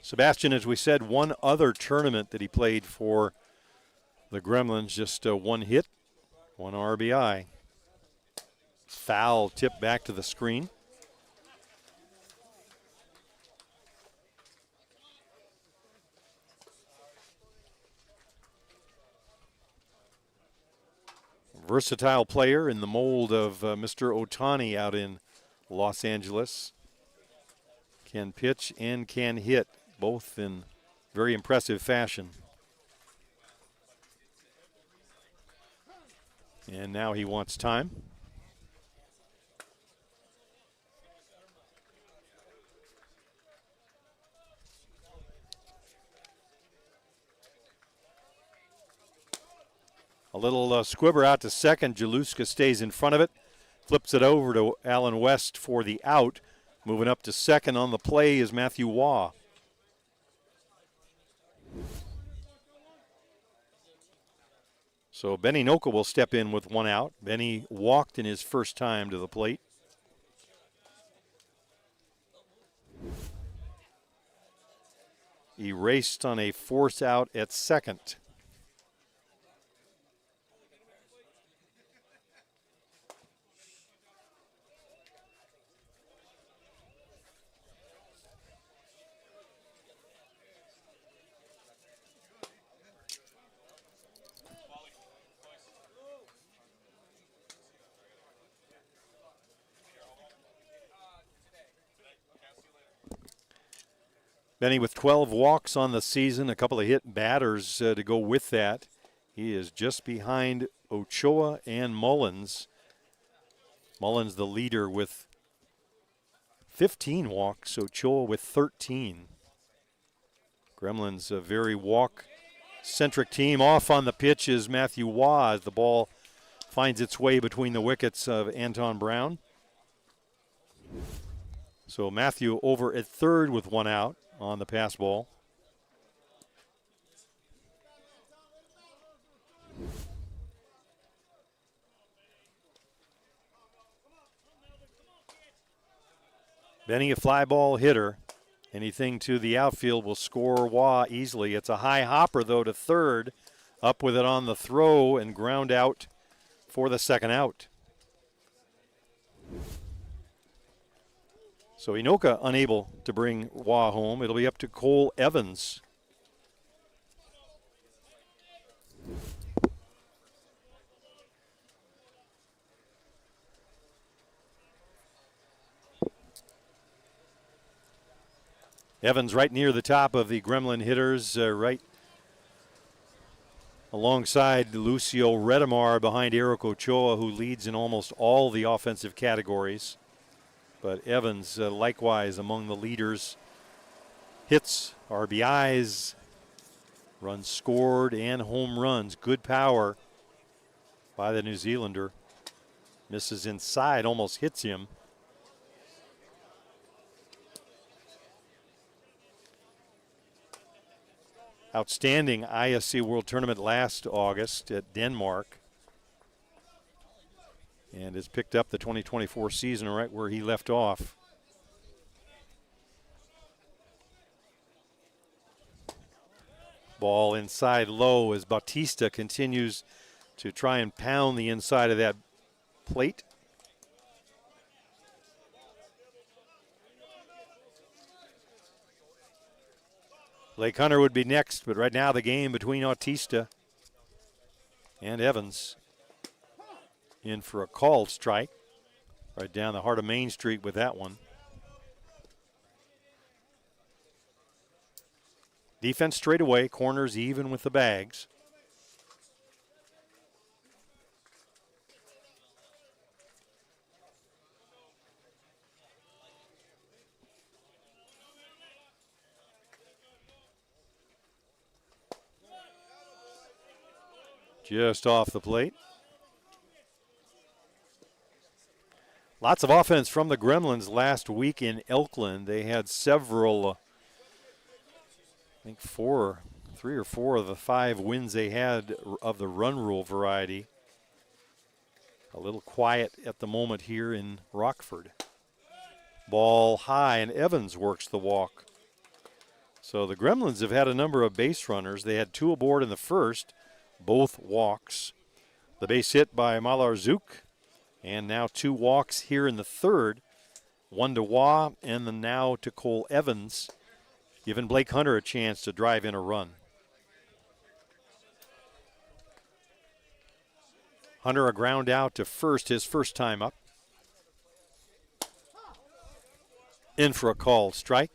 Sebastian, as we said, one other tournament that he played for the Gremlins, just one hit, one RBI. Foul tip back to the screen. Versatile player in the mold of Mr. Ohtani out in Los Angeles. Can pitch and can hit, both in very impressive fashion. And now he wants time. A little squibber out to second. Jaluska stays in front of it. Flips it over to Allen West for the out. Moving up to second on the play is Matthew Waugh. So Benny Noka will step in with one out. Benny walked in his first time to the plate. Erased on a force out at second. Benny with 12 walks on the season, a couple of hit batters to go with that. He is just behind Ochoa and Mullins. Mullins the leader with 15 walks, Ochoa with 13. Gremlins a very walk-centric team. Off on the pitch is Matthew Waugh as the ball finds its way between the wickets of Anton Brown. So Matthew over at third with one out on the pass ball. Benny, a fly ball hitter. Anything to the outfield will score Waugh easily. It's a high hopper, though, to third. Up with it on the throw and ground out for the second out. So Inoka unable to bring Waugh home. It'll be up to Cole Evans. Evans right near the top of the Gremlin hitters, right alongside Lucio Redemar behind Eric Ochoa, who leads in almost all the offensive categories. But Evans likewise among the leaders. Hits, RBIs, runs scored, and home runs. Good power by the New Zealander. Misses inside, almost hits him. Outstanding ISC World Tournament last August at Denmark. And has picked up the 2024 season right where he left off. Ball inside low as Bautista continues to try and pound the inside of that plate. Blake Hunter would be next, but right now the game between Bautista and Evans. In for a called strike. Right down the heart of Main Street with that one. Defense straight away, corners even with the bags. Just off the plate. Lots of offense from the Gremlins last week in Elkland. They had several, I think 3 or 4 of the 5 wins they had of the run rule variety. A little quiet at the moment here in Rockford. Ball high, and Evans works the walk. So the Gremlins have had a number of base runners. They had 2 aboard in the first, both walks. The base hit by Malarzouk. And now 2 walks here in the third. 1 to Waugh, and then now to Cole Evans, giving Blake Hunter a chance to drive in a run. Hunter a ground out to first, his first time up. In for a called strike.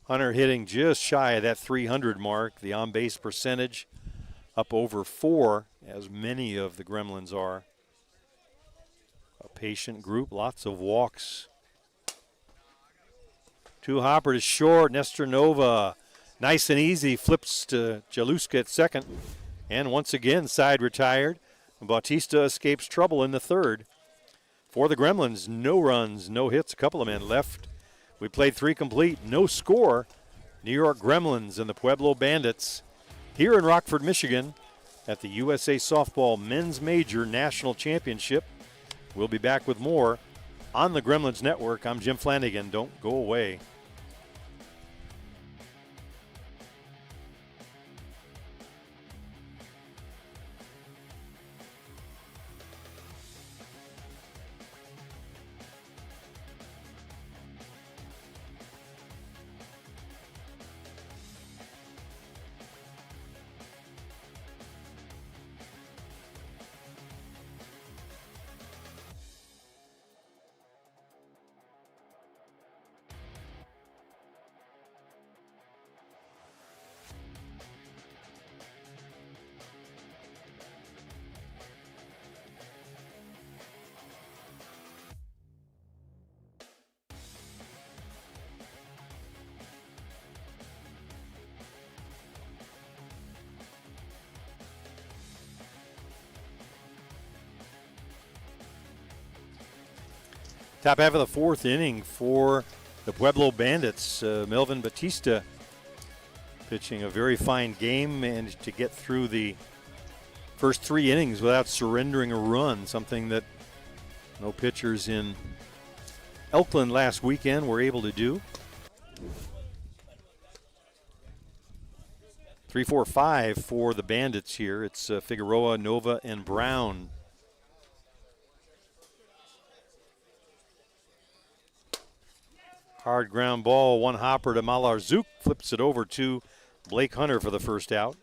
Hunter hitting just shy of that 300 mark. The on-base percentage up over 4, as many of the Gremlins are. A patient group, lots of walks. 2 hopper to short. Nestor Nova, nice and easy, flips to Jaluska at second. And once again, side retired. Bautista escapes trouble in the third. For the Gremlins, no runs, no hits, a couple of men left. We played 3 complete, no score. New York Gremlins and the Pueblo Bandits here in Rockford, Michigan at the USA Softball Men's Major National Championship. We'll be back with more on the Gremlins Network. I'm Jim Flanagan. Don't go away. Top half of the 4th inning for the Pueblo Bandits. Melvin Bautista pitching a very fine game, managed to get through the first 3 innings without surrendering a run, something that no pitchers in Elkland last weekend were able to do. 3-4-5 for the Bandits here. It's Figueroa, Nova, and Brown. Hard ground ball, 1 hopper to Malarzouk, flips it over to Blake Hunter for the first out.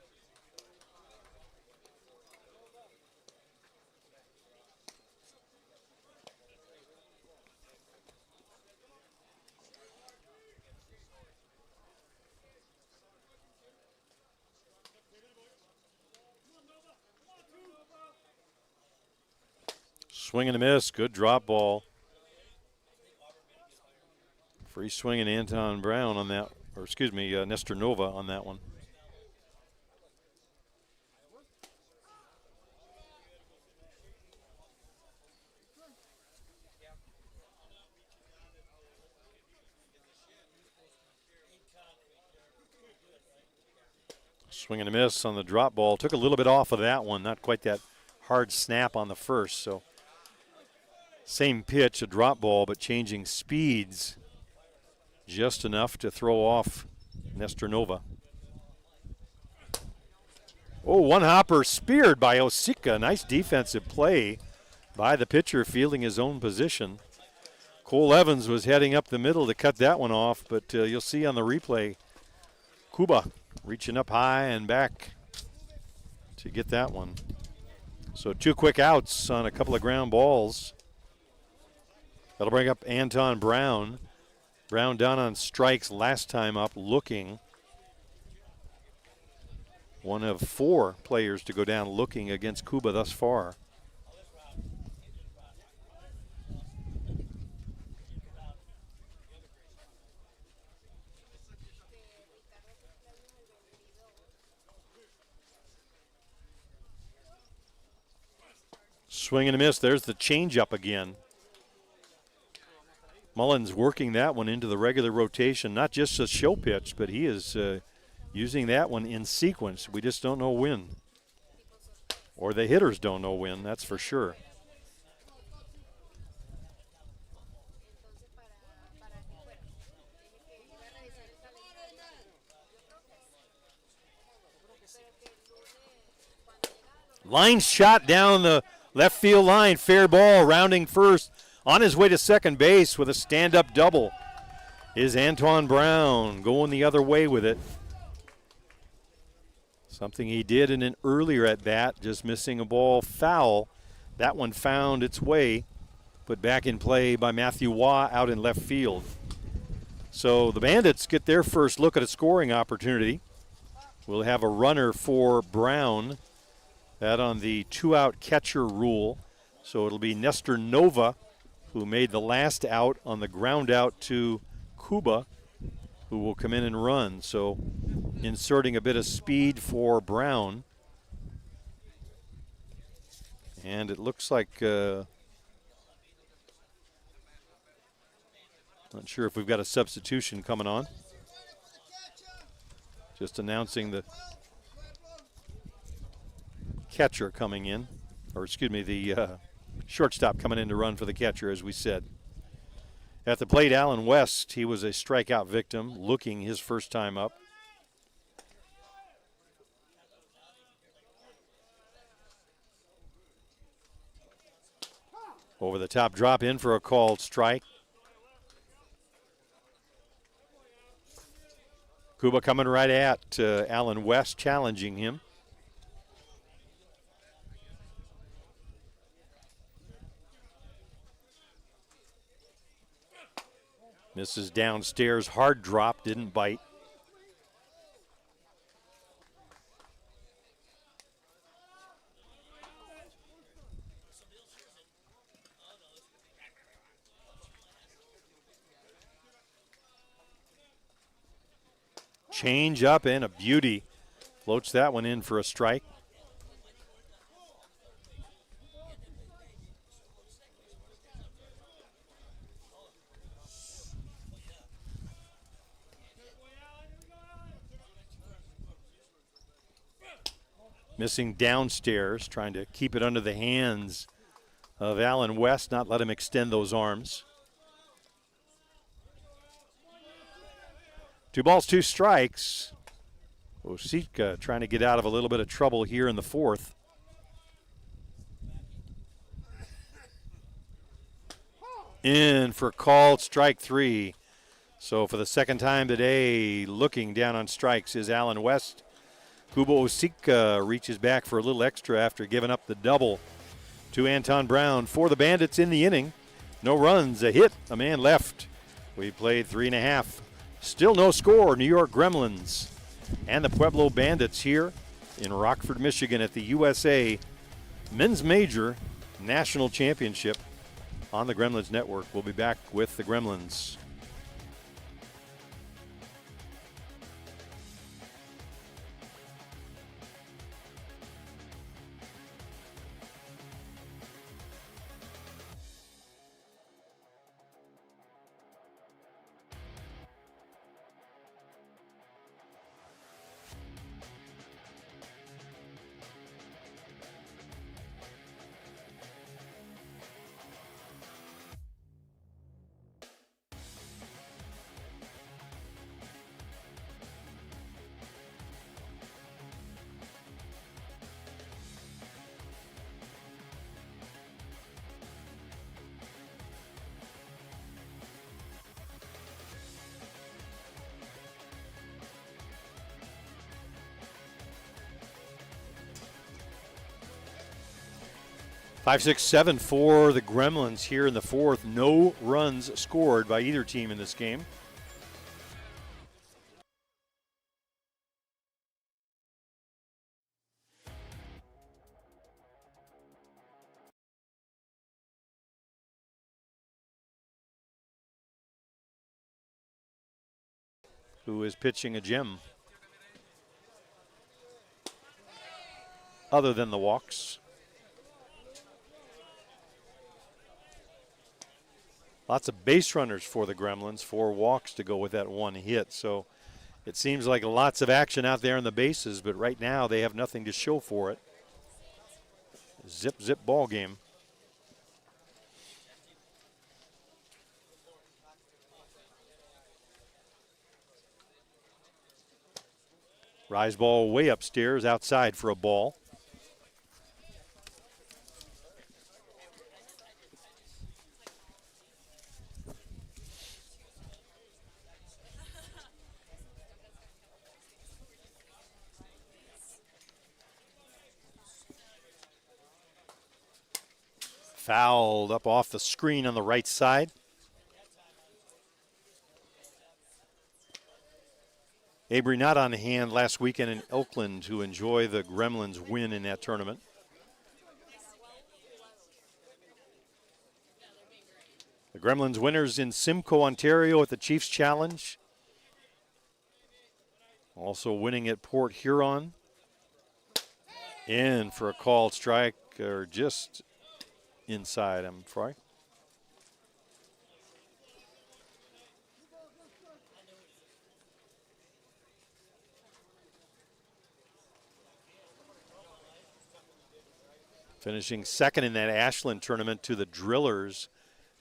Swing and a miss. Good drop ball. Free swinging Anton Brown on that, or excuse me, Nestor Nova on that one. Swing and a miss on the drop ball. Took a little bit off of that one. Not quite that hard snap on the first. So same pitch, a drop ball, but changing speeds just enough to throw off Nestor Nova. Oh, one hopper speared by Osika. Nice defensive play by the pitcher fielding his own position. Cole Evans was heading up the middle to cut that one off, but you'll see on the replay, Kuba reaching up high and back to get that one. So 2 quick outs on a couple of ground balls. That'll bring up Anton Brown. Brown down on strikes last time up, looking. One of 4 players to go down looking against Kuba thus far. Swing and a miss. There's the changeup again. Mullins working that one into the regular rotation, not just a show pitch, but he is using that one in sequence. We just don't know when. Or the hitters don't know when, that's for sure. Line shot down the left field line, fair ball, rounding first. On his way to second base with a stand-up double is Antoine Brown, going the other way with it. Something he did in an earlier at-bat, just missing a ball foul. That one found its way, put back in play by Matthew Waugh out in left field. So the Bandits get their first look at a scoring opportunity. We'll have a runner for Brown. That on the 2-out catcher rule. So it'll be Nestor Nova, who made the last out on the ground out to Kuba, who will come in and run. So inserting a bit of speed for Brown. And it looks like, not sure if we've got a substitution coming on. Just announcing the catcher coming in, or excuse me, the shortstop coming in to run for the catcher, as we said. At the plate, Alan West, he was a strikeout victim, looking his first time up. Over the top drop in for a called strike. Kuba coming right at Alan West, challenging him. Misses downstairs, hard drop, didn't bite. Change up and a beauty. Floats that one in for a strike. Missing downstairs, trying to keep it under the hands of Alan West, not let him extend those arms. 2 balls, 2 strikes. Osika trying to get out of a little bit of trouble here in the 4th. In for called strike 3. So for the second time today, looking down on strikes is Alan West. Kuba Osika reaches back for a little extra after giving up the double to Anton Brown for the Bandits in the inning. No runs, a hit, a man left. We played 3.5. Still no score. New York Gremlins and the Pueblo Bandits here in Rockford, Michigan at the USA Men's Major national championship on the Gremlins Network. We'll be back with the Gremlins. Five, 6, 7 for the Gremlins here in the fourth. No runs scored by either team in this game. Who is pitching a gem? Other than the walks. Lots of base runners for the Gremlins, 4 walks to go with that 1 hit. So it seems like lots of action out there on the bases, but right now they have nothing to show for it. Zip, zip ball game. Rise ball way upstairs, outside for a ball. Fouled up off the screen on the right side. Avery not on hand last weekend in Oakland to enjoy the Gremlins win in that tournament. The Gremlins winners in Simcoe, Ontario at the Chiefs Challenge. Also winning at Port Huron. In for a called strike, or just inside, I'm sorry. Finishing second in that Ashland tournament to the Drillers,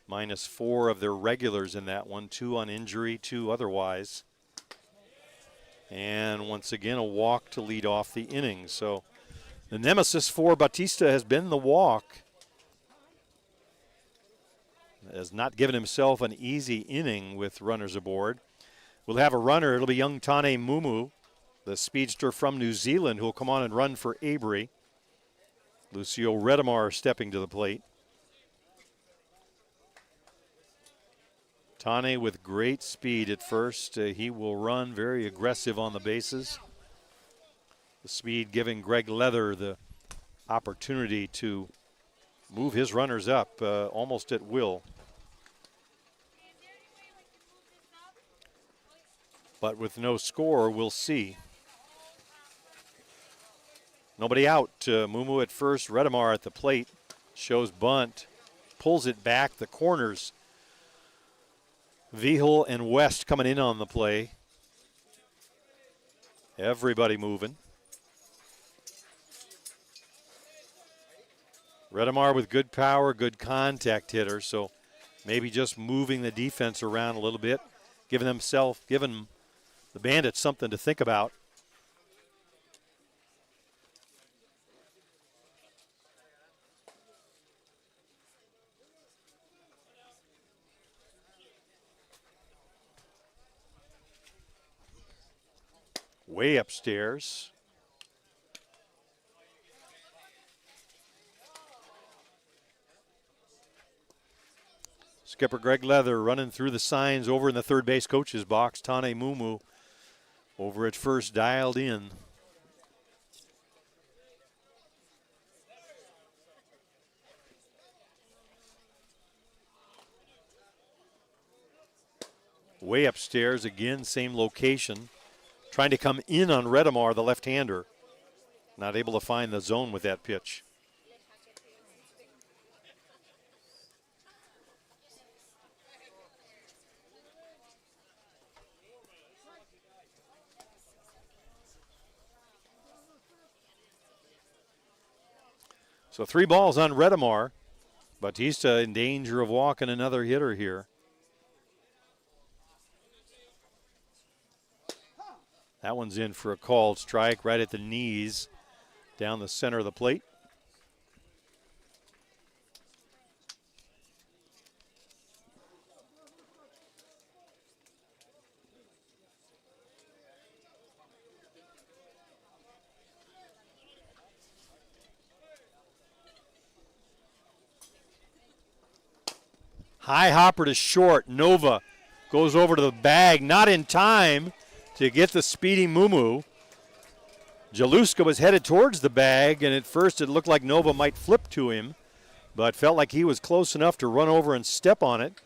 -4 of their regulars in that one, 2 on injury, 2 otherwise. And once again, a walk to lead off the inning. So the nemesis for Batista has been the walk. Has not given himself an easy inning with runners aboard. We'll have a runner. It'll be young Tane Mumu, the speedster from New Zealand, who will come on and run for Avery. Lucio Redemar stepping to the plate. Tane with great speed at first. He will run very aggressive on the bases. The speed giving Greg Leather the opportunity to move his runners up almost at will. But with no score, we'll see. Nobody out. Mumu at first, Redemar at the plate. Shows bunt. Pulls it back. The corners. Vihel and West coming in on the play. Everybody moving. Redemar with good power, good contact hitter, so maybe just moving the defense around a little bit, giving the Bandits something to think about. Way upstairs. Skipper Greg Leather running through the signs over in the third base coach's box. Tane Mumu over at first, dialed in. way upstairs. Again, same location. Trying to come in on Redemar, the left-hander. Not able to find the zone with that pitch. So 3 balls on Redemar. Bautista in danger of walking another hitter here. That one's in for a called strike right at the knees down the center of the plate. High hopper to short. Nova goes over to the bag, not in time to get the speedy Mumu. Jaluska was headed towards the bag, and at first it looked like Nova might flip to him, but felt like he was close enough to run over and step on it.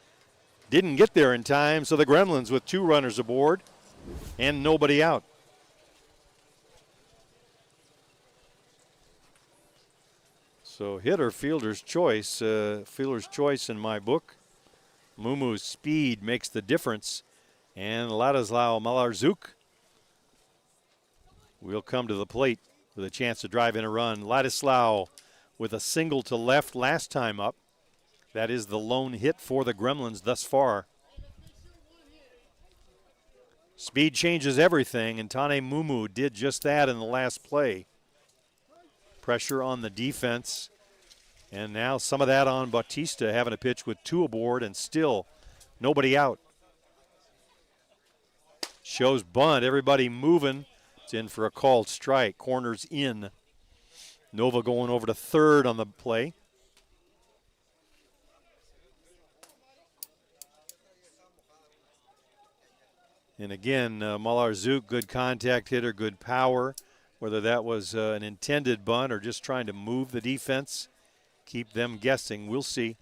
Didn't get there in time, so the Gremlins with 2 runners aboard and nobody out. So hitter, fielder's choice in my book. Mumu's speed makes the difference, and Ladislao Malarzuk will come to the plate with a chance to drive in a run. Ladislao with a single to left last time up. That is the lone hit for the Gremlins thus far. Speed changes everything, and Tane Mumu did just that in the last play. Pressure on the defense, and now some of that on Bautista, having a pitch with 2 aboard and still nobody out. Shows bunt, everybody moving. It's in for a called strike. Corners in. Nova going over to third on the play. And again, Malarzuk, good contact hitter, good power. Whether that was an intended bunt or just trying to move the defense, keep them guessing, we'll see.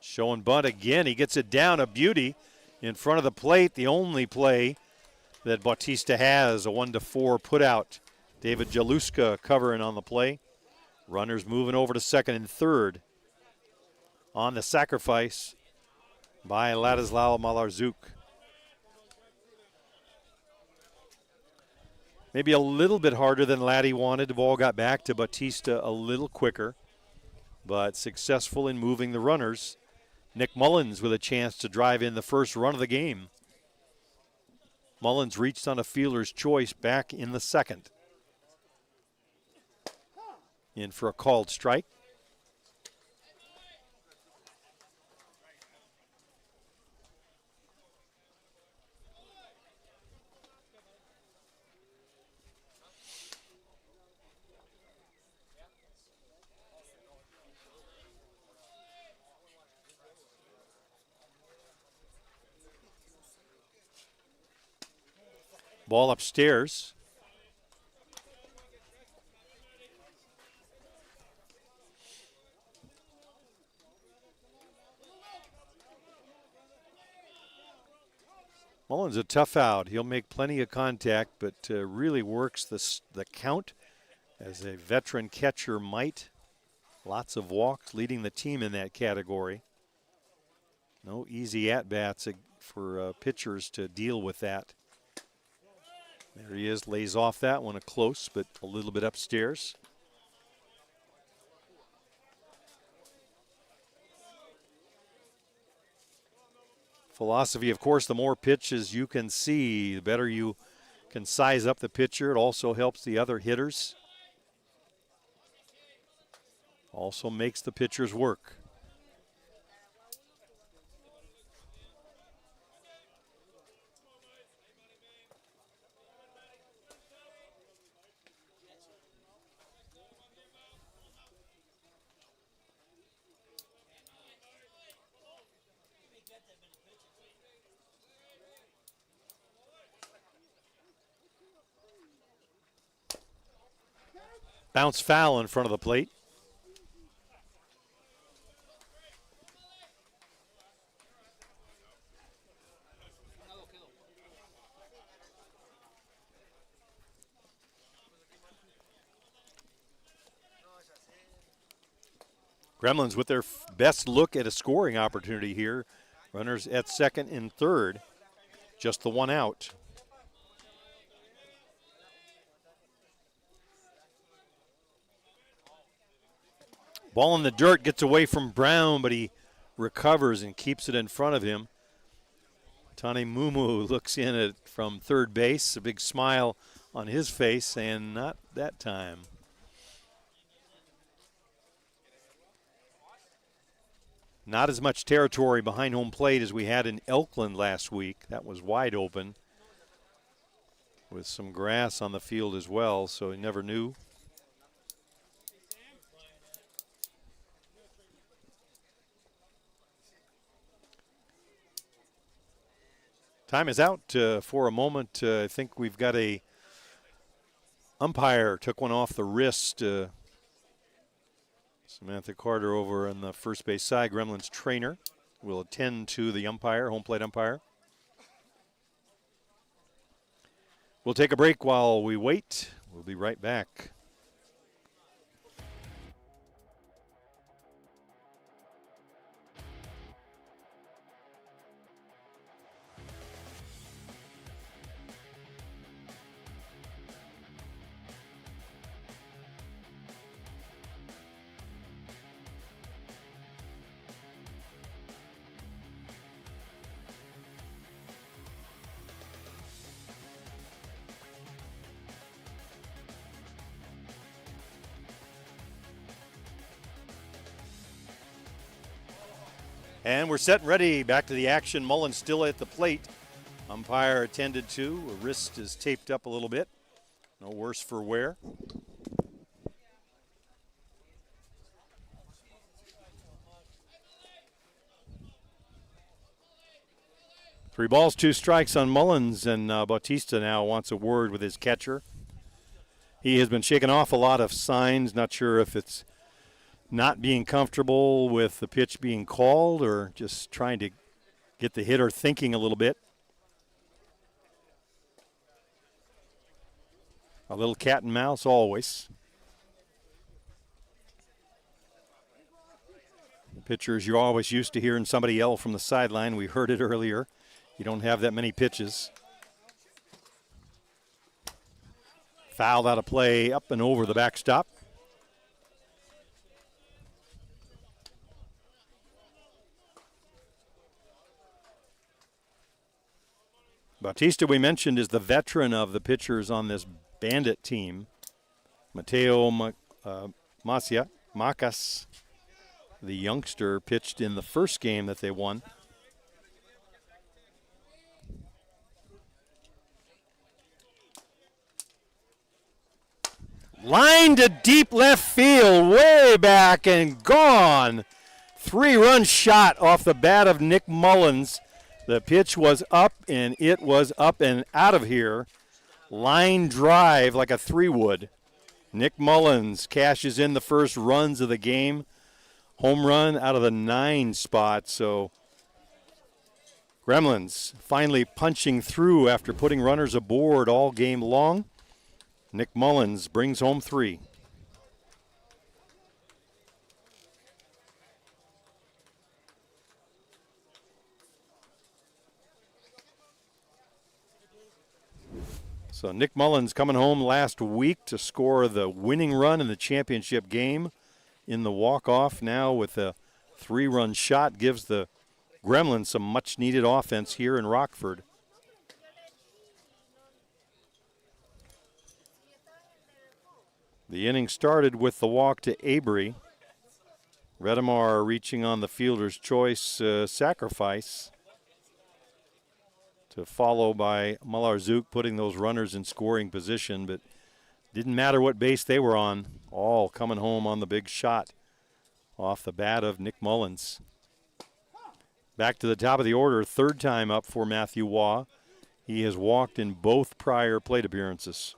Showing bunt again. He gets it down, a beauty in front of the plate. The only play that Bautista has, a 1-4 put out. David Jaluska covering on the play. Runners moving over to second and third on the sacrifice by Ladislao Malarzuk. Maybe a little bit harder than Laddie wanted. The ball got back to Bautista a little quicker, but successful in moving the runners. Nick Mullins with a chance to drive in the first run of the game. Mullins reached on a fielder's choice back in the second. In for a called strike. Ball upstairs. Mullins a tough out. He'll make plenty of contact, but really works the count as a veteran catcher might. Lots of walks, leading the team in that category. No easy at-bats for pitchers to deal with that. There he is, lays off that one, a close, but a little bit upstairs. Philosophy, of course, the more pitches you can see, the better you can size up the pitcher. It also helps the other hitters. Also makes the pitchers work. Bounce foul in front of the plate. Gremlins with their best look at a scoring opportunity here. Runners at second and third. Just the one out. Ball in the dirt, gets away from Brown, but he recovers and keeps it in front of him. Tane Mumu looks in at from third base, a big smile on his face, and not that time. Not as much territory behind home plate as we had in Elkland last week. That was wide open with some grass on the field as well, so he never knew. Time is out for a moment. I think we've got a umpire took one off the wrist. Samantha Carter over on the first base side. Gremlins trainer will attend to the umpire, home plate umpire. We'll take a break while we wait. We'll be right back. And we're set and ready. Back to the action. Mullins still at the plate. Umpire attended to. A wrist is taped up a little bit. No worse for wear. Three balls, two strikes on Mullins, and Bautista now wants a word with his catcher. He has been shaking off a lot of signs. Not sure if it's not being comfortable with the pitch being called or just trying to get the hitter thinking a little bit. A little cat and mouse always. Pitchers, you're always used to hearing somebody yell from the sideline. We heard it earlier. You don't have that many pitches. Fouled out of play up and over the backstop. Bautista, we mentioned, is the veteran of the pitchers on this bandit team. Mateo Macas, the youngster, pitched in the first game that they won. Line to deep left field, way back and gone. 3-run shot off the bat of Nick Mullins. The pitch was up, and it was up and out of here. Line drive like a 3-wood. Nick Mullins cashes in the first runs of the game. Home run out of the 9 spot. So Gremlins finally punching through after putting runners aboard all game long. Nick Mullins brings home 3. So Nick Mullins coming home last week to score the winning run in the championship game in the walk-off. Now with a 3-run shot gives the Gremlins some much-needed offense here in Rockford. The inning started with the walk to Avery. Redemar reaching on the fielder's choice sacrifice, to follow by Malarzouk putting those runners in scoring position, but didn't matter what base they were on, all coming home on the big shot off the bat of Nick Mullins. Back to the top of the order, third time up for Matthew Waugh. He has walked in both prior plate appearances.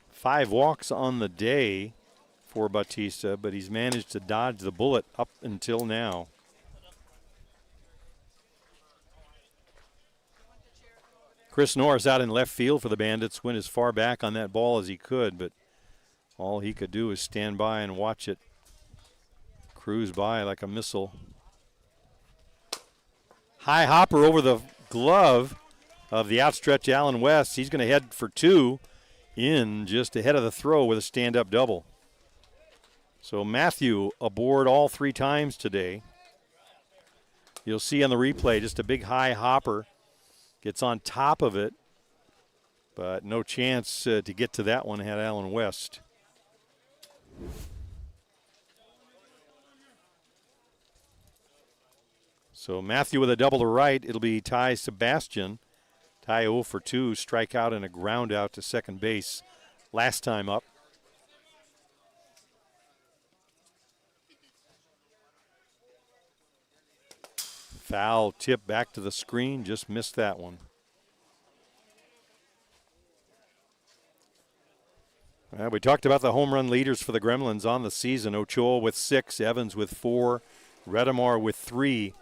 Five walks on the day for Bautista, but he's managed to dodge the bullet up until now. Chris Norris out in left field for the Bandits, went as far back on that ball as he could, but all he could do is stand by and watch it cruise by like a missile. High hopper over the glove of the outstretched Allen West. He's going to head for two in just ahead of the throw with a stand-up double. So Matthew aboard all 3 times today. You'll see on the replay just a big high hopper. Gets on top of it, but no chance to get to that one had Allen West. So Matthew with a double to right. It'll be Ty Sebastian. Ty 0 for 2, strikeout and a ground out to second base last time up. Foul tip back to the screen, just missed that one. We talked about the home run leaders for the Gremlins on the season. Ochoa with 6, Evans with 4, Redemar with 3.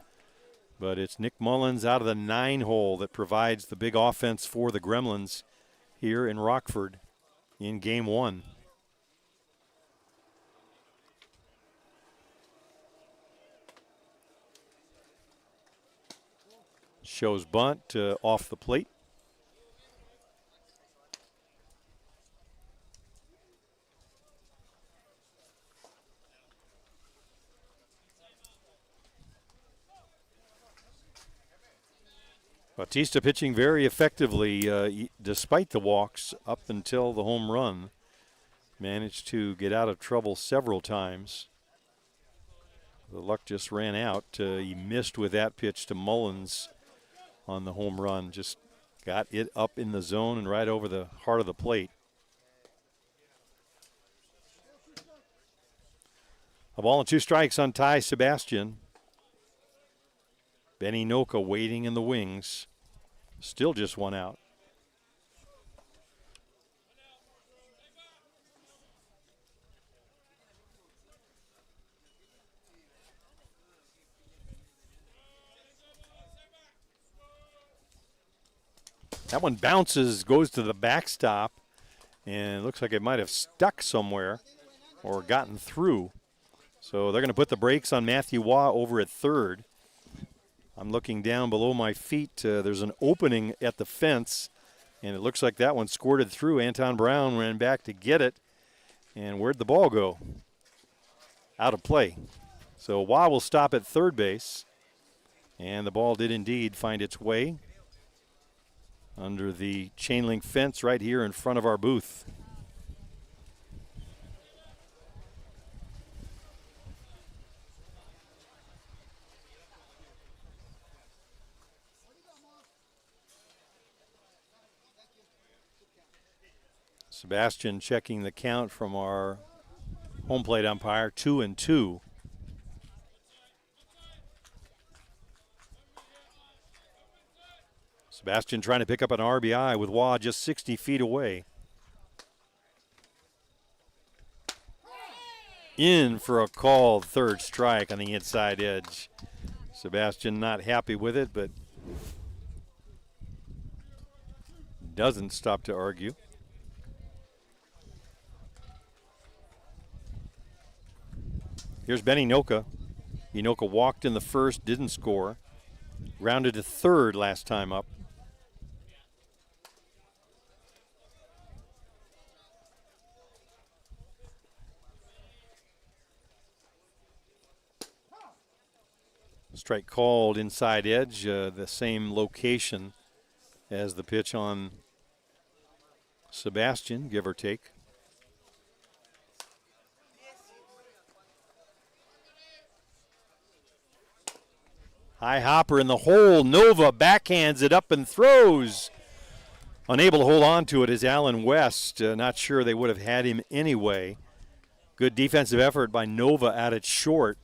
But it's Nick Mullins out of the 9 hole that provides the big offense for the Gremlins here in Rockford in game 1. Shows bunt off the plate. Bautista pitching very effectively despite the walks up until the home run. Managed to get out of trouble several times. The luck just ran out. He missed with that pitch to Mullins on the home run. Just got it up in the zone and right over the heart of the plate. A ball and 2 strikes on Ty Sebastian. Benny Noka waiting in the wings. Still just 1 out. That one bounces, goes to the backstop, and it looks like it might have stuck somewhere or gotten through. So they're going to put the brakes on Matthew Waugh over at third. I'm looking down below my feet. There's an opening at the fence, and it looks like that one squirted through. Anton Brown ran back to get it, and where'd the ball go? Out of play. So Waugh will stop at third base, and the ball did indeed find its way under the chain link fence right here in front of our booth. Sebastian checking the count from our home plate umpire, 2-2. Sebastian trying to pick up an RBI with Waugh just 60 feet away. In for a called third strike on the inside edge. Sebastian not happy with it, but doesn't stop to argue. Here's Benny Noka. Inoka walked in the first, didn't score. Grounded to third last time up. Strike called inside edge, the same location as the pitch on Sebastian, give or take. High hopper in the hole. Nova backhands it up and throws. Unable to hold on to it is Allen West. Not sure they would have had him anyway. Good defensive effort by Nova at its short.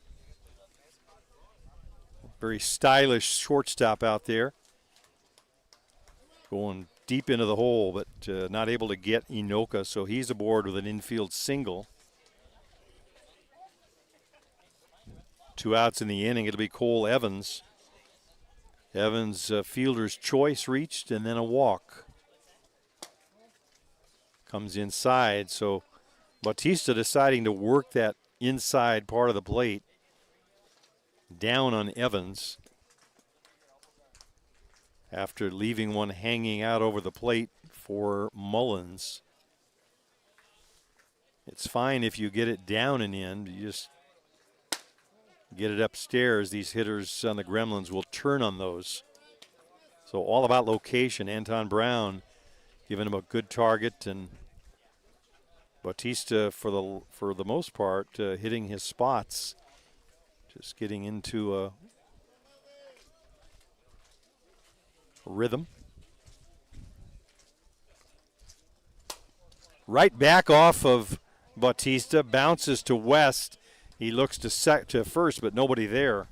Very stylish shortstop out there. Going deep into the hole, but not able to get Inoka, so he's aboard with an infield single. 2 outs in the inning. It'll be Cole Evans Evans' fielder's choice reached, and then a walk. Comes inside, so Bautista deciding to work that inside part of the plate down on Evans after leaving one hanging out over the plate for Mullins. It's fine if you get it down and in. You just get it upstairs. These hitters on the Gremlins will turn on those. So all about location. Anton Brown giving him a good target, and Bautista for the most part hitting his spots. Just getting into a rhythm. Right back off of Bautista, bounces to West. He looks to first, but nobody there.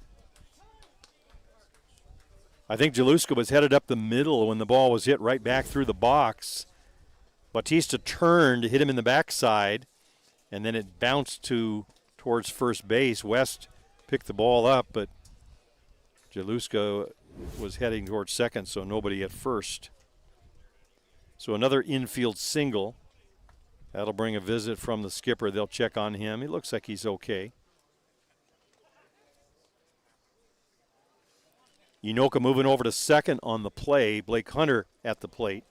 I think Jaluska was headed up the middle when the ball was hit right back through the box. Bautista turned, hit him in the backside, and then it bounced towards first base. West picked the ball up, but Jaluska was heading towards second, so nobody at first. So another infield single. That'll bring a visit from the skipper. They'll check on him. He looks like he's okay. Inoka moving over to second on the play. Blake Hunter at the plate.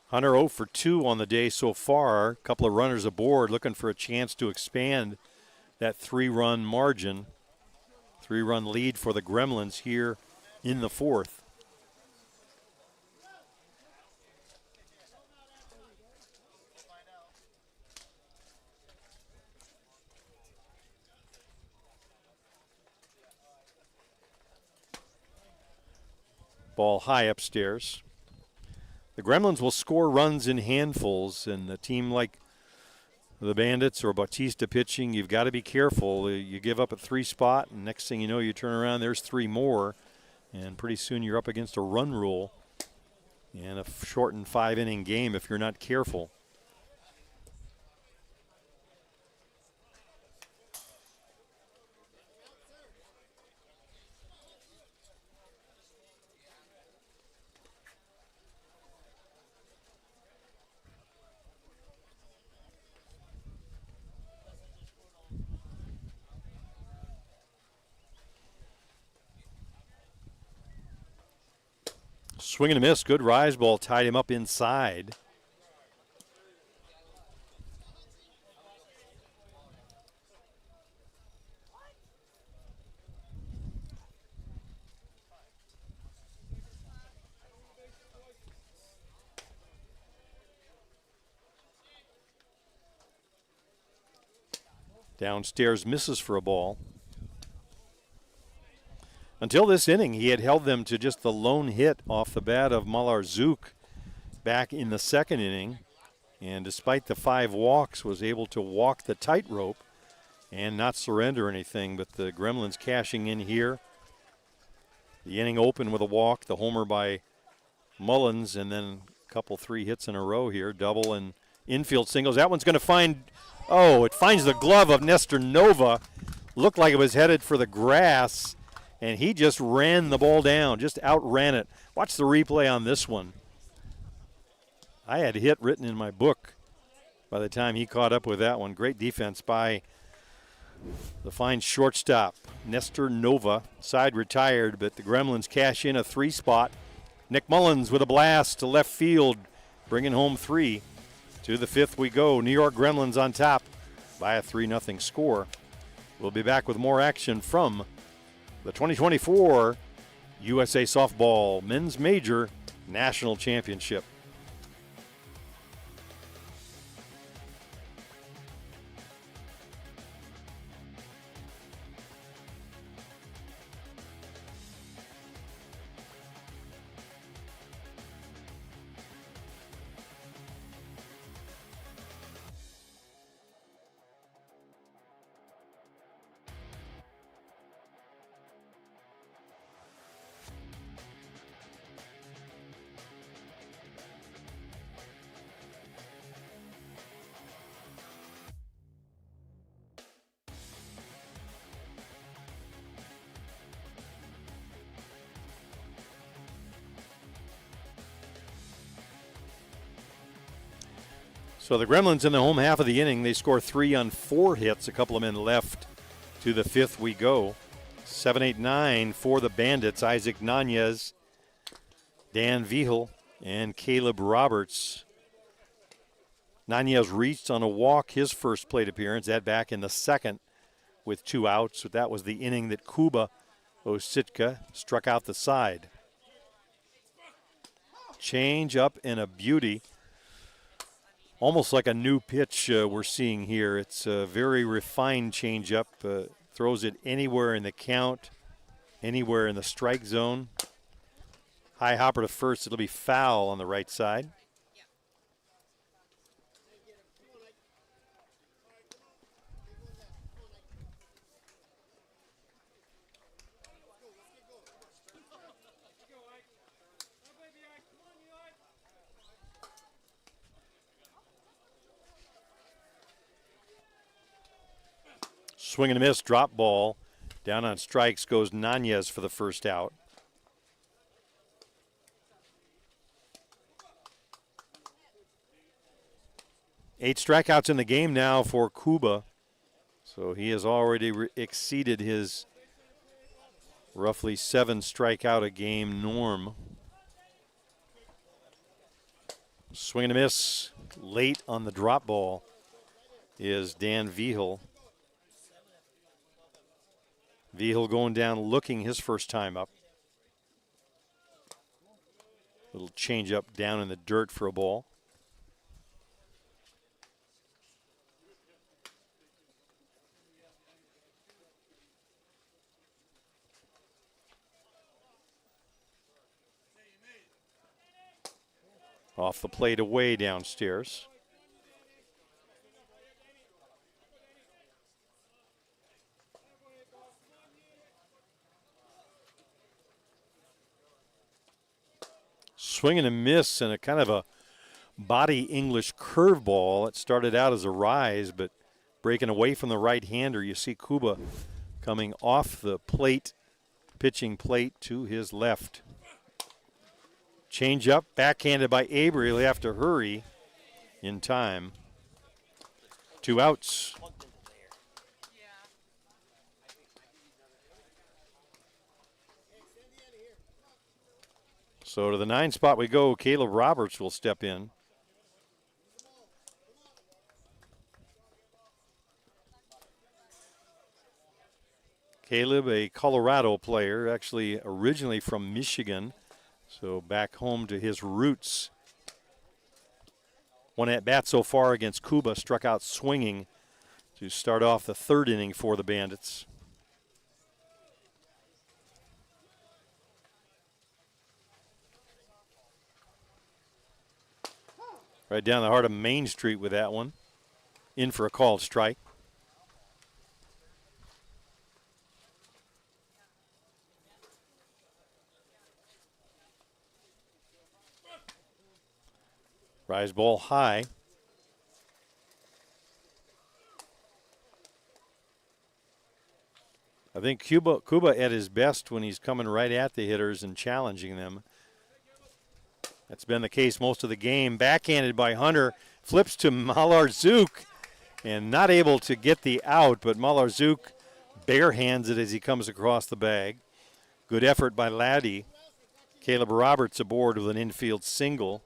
Hunter 0 for 2 on the day so far. A couple of runners aboard, looking for a chance to expand that 3-run margin. 3-run lead for the Gremlins here in the fourth. Ball high upstairs. The Gremlins will score runs in handfuls, and a team like the Bandits or Bautista pitching, you've got to be careful. You give up a 3 spot, and next thing you know, you turn around, there's 3 more, and pretty soon you're up against a run rule and a shortened 5-inning game if you're not careful. Swing and a miss. Good rise ball. Tied him up inside. Downstairs misses for a ball. Until this inning, he had held them to just the lone hit off the bat of Malar-Zook back in the second inning. And despite the 5 walks, was able to walk the tightrope and not surrender anything. But the Gremlins cashing in here. The inning open with a walk, the homer by Mullins, and then a couple 3 hits in a row here. Double and infield singles. That one's going to find, it finds the glove of Nestor Nova. Looked like it was headed for the grass. And he just ran the ball down, just outran it. Watch the replay on this one. I had hit written in my book by the time he caught up with that one. Great defense by the fine shortstop, Nestor Nova. Side retired, but the Gremlins cash in a 3 spot. Nick Mullins with a blast to left field, bringing home 3. To the 5th we go. New York Gremlins on top by a 3-0 score. We'll be back with more action from the 2024 USA Softball Men's Major National Championship. So the Gremlins in the home half of the inning, they score 3 on 4 hits. A couple of men left. To the 5th we go. 7-8-9 for the Bandits. Isaac Nanez, Dan Vigil, and Caleb Roberts. Nanez reached on a walk his first plate appearance. That back in the 2nd with 2 outs. That was the inning that Kuba Ositka struck out the side. Change up and a beauty. Almost like a new pitch we're seeing here. It's a very refined changeup. Throws it anywhere in the count, anywhere in the strike zone. High hopper to first. It'll be foul on the right side. Swing and a miss, drop ball. Down on strikes goes Nanez for the first out. Eight strikeouts in the game now for Kuba. So he has already exceeded his roughly 7 strikeout a game norm. Swing and a miss late on the drop ball is Dan Vigil. Vigil going down looking his first time up. Little change up down in the dirt for a ball. Off the plate away downstairs. Swing and a miss and a kind of a body English curveball. It started out as a rise, but breaking away from the right-hander. You see Kuba coming off the plate, pitching plate to his left. Change up, backhanded by Avery. He'll have to hurry in time. 2 outs. So to the 9 spot we go. Caleb Roberts will step in. Caleb, a Colorado player, actually originally from Michigan, so back home to his roots. 1 at bat so far against Kuba, struck out swinging to start off the 3rd inning for the Bandits. Right down the heart of Main Street with that one. In for a called strike. Rise ball high. I think Kuba at his best when he's coming right at the hitters and challenging them. That's been the case most of the game. Backhanded by Hunter. Flips to Malarzouk and not able to get the out, but Malarzouk barehands it as he comes across the bag. Good effort by Laddie. Caleb Roberts aboard with an infield single.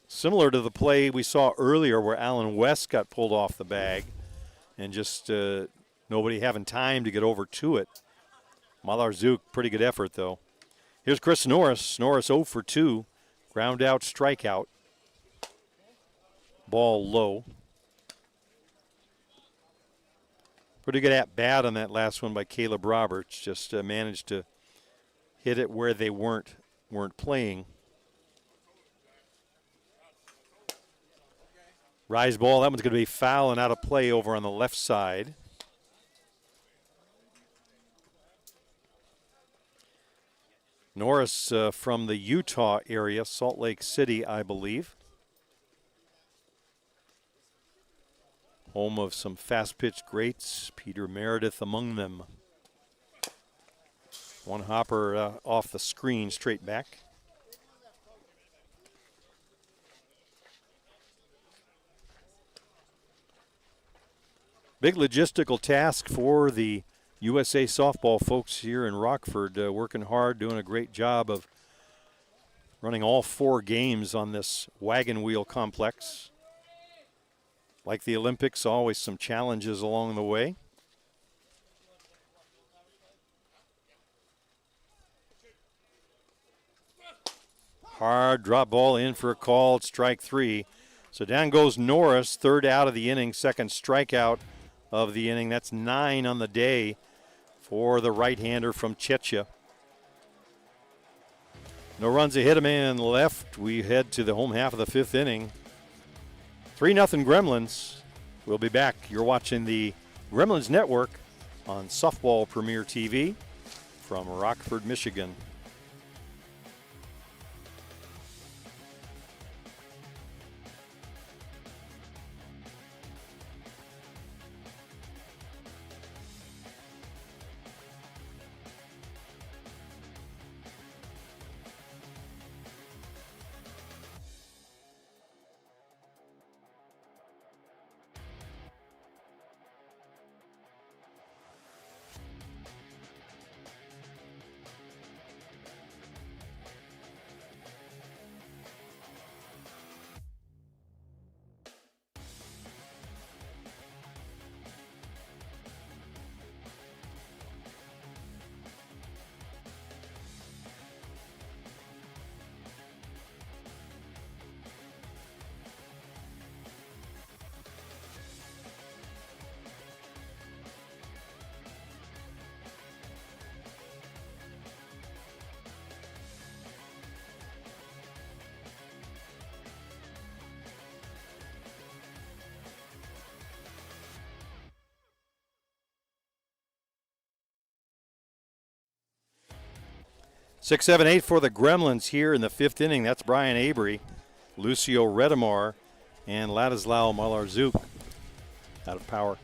Similar to the play we saw earlier where Allen West got pulled off the bag and just nobody having time to get over to it. Malarzouk, pretty good effort though. Here's Chris Norris. Norris 0 for 2. Ground out, strikeout. Ball low. Pretty good at bat on that last one by Caleb Roberts. Just managed to hit it where they weren't playing. Rise ball, that one's going to be foul and out of play over on the left side. Norris from the Utah area, Salt Lake City, I believe. Home of some fast pitch greats, Peter Meredith among them. One hopper off the screen, straight back. Big logistical task for the USA softball folks here in Rockford, working hard, doing a great job of running all 4 games on this wagon wheel complex. Like the Olympics, always some challenges along the way. Hard drop ball in for a call, strike 3. So down goes Norris, 3rd out of the inning, 2nd strikeout of the inning. That's 9 on the day for the right-hander from Chetcha. No runs, a hit, a man left. We head to the home half of the 5th inning. 3-0 Gremlins. We'll be back. You're watching the Gremlins Network on Softball Premier TV from Rockford, Michigan. Six, seven, eight for the Gremlins here in the 5th inning. That's Brian Avery, Lucio Redemar, and Ladislao Malarzouk out of power.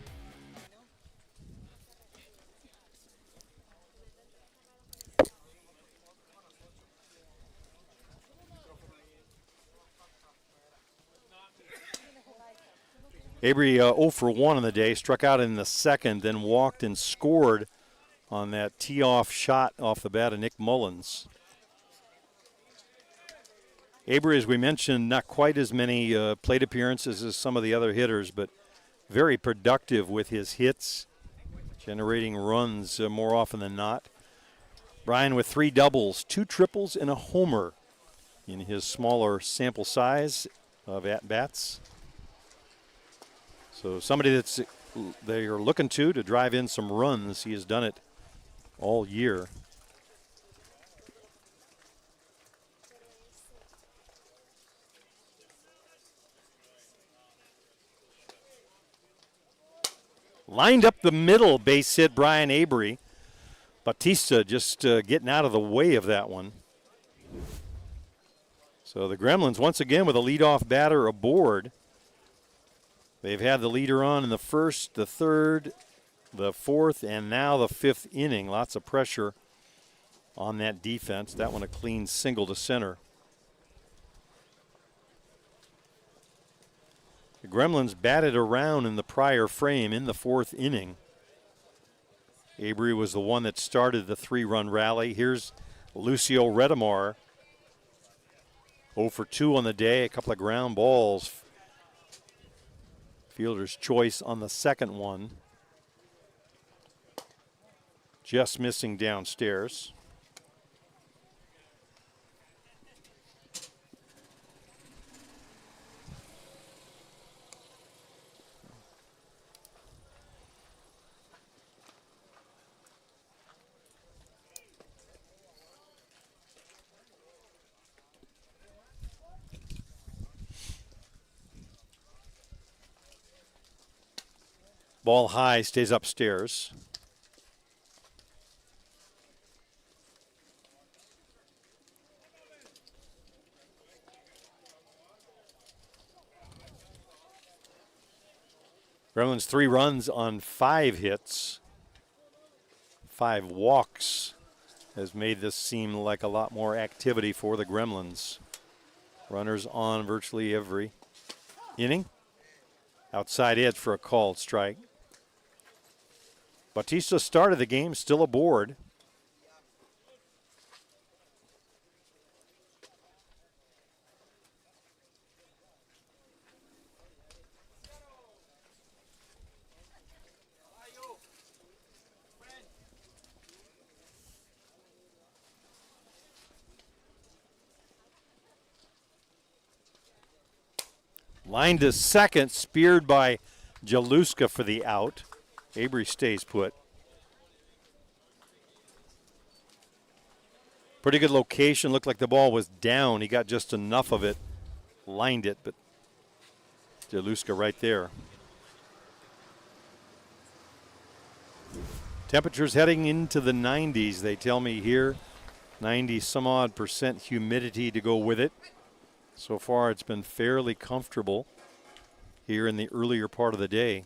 Avery 0 for 1 on the day, struck out in the 2nd, then walked and scored on that tee-off shot off the bat of Nick Mullins. Avery, as we mentioned, not quite as many plate appearances as some of the other hitters, but very productive with his hits, generating runs more often than not. Brian with 3 doubles, 2 triples, and a homer in his smaller sample size of at-bats. So somebody that's they are looking to drive in some runs. He has done it all year. Lined up the middle, base hit Brian Avery. Batista just getting out of the way of that one. So the Gremlins once again with a leadoff batter aboard. They've had the leader on in the 1st, the 3rd, the 4th, and now the 5th inning. Lots of pressure on that defense. That one a clean single to center. The Gremlins batted around in the prior frame in the 4th inning. Avery was the one that started the 3-run rally. Here's Lucio Redemar, 0 for 2 on the day, a couple of ground balls. Fielder's choice on the 2nd one. Just missing downstairs. Ball high, stays upstairs. Gremlins 3 runs on 5 hits. 5 walks has made this seem like a lot more activity for the Gremlins. Runners on virtually every inning. Outside edge for a called strike. Bautista started the game, still aboard. Line to second, speared by Jaluska for the out. Avery stays put. Pretty good location. Looked like the ball was down. He got just enough of it. Lined it, but Jaluska right there. Temperatures heading into the 90s, they tell me here. 90 some odd percent humidity to go with it. So far it's been fairly comfortable here in the earlier part of the day.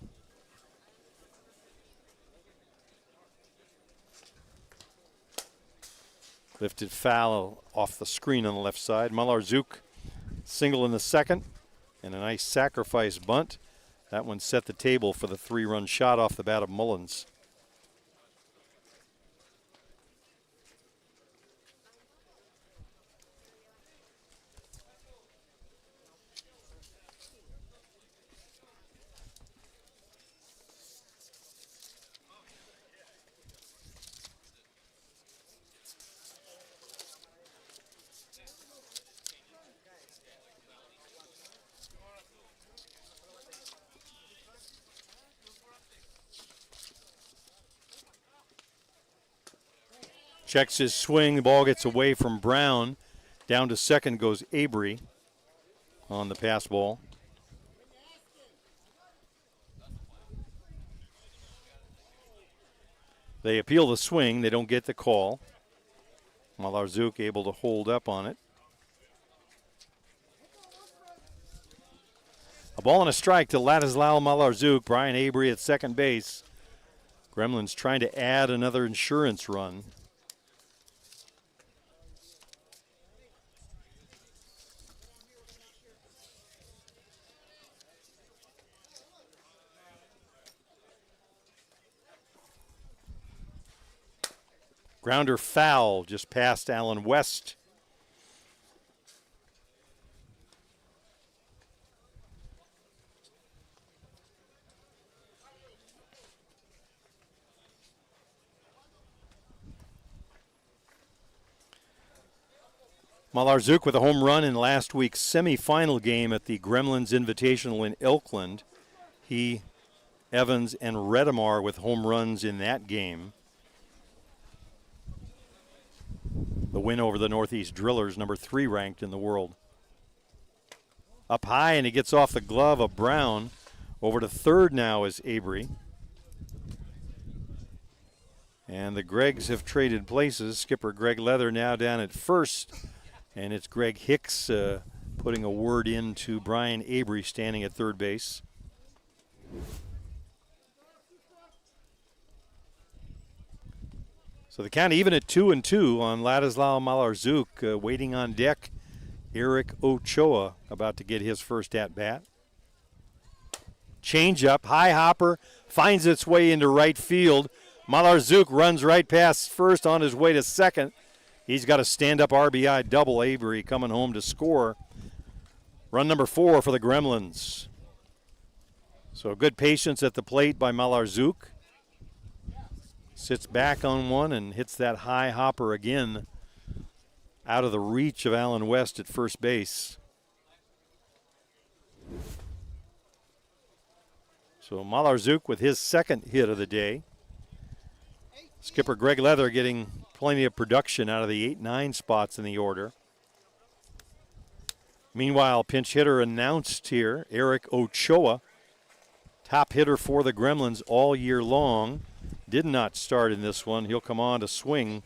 Lifted foul off the screen on the left side. Malarzouk single in the second and a nice sacrifice bunt. That one set the table for the 3-run shot off the bat of Mullins. Checks his swing. The ball gets away from Brown. Down to second goes Avery on the pass ball. They appeal the swing. They don't get the call. Malarzouk able to hold up on it. A ball and a strike to Ladislao Malarzouk. Brian Avery at second base. Gremlins trying to add another insurance run. Grounder foul just past Allen West. Malarzouk with a home run in last week's semifinal game at the Gremlins Invitational in Elkland. He, Evans, and Redemar with home runs in that game. The win over the Northeast Drillers, number 3 ranked in the world. Up high, and he gets off the glove of Brown. Over to third now is Avery. And the Gregs have traded places. Skipper Greg Leather now down at first. And it's Greg Hicks putting a word in to Brian Avery standing at third base. So the count even at 2-2 on Ladislao Malarzouk. Waiting on deck, Eric Ochoa about to get his first at-bat. Change up, high hopper, finds its way into right field. Malarzouk runs right past first on his way to second. He's got a stand-up RBI double. Avery coming home to score. Run number 4 for the Gremlins. So good patience at the plate by Malarzouk. Sits back on one and hits that high hopper again out of the reach of Allen West at first base. So Malarzouk with his second hit of the day. Skipper Greg Leather getting plenty of production out of the 8-9 spots in the order. Meanwhile, pinch hitter announced here, Eric Ochoa, top hitter for the Gremlins all year long. Did not start in this one. He'll come on to swing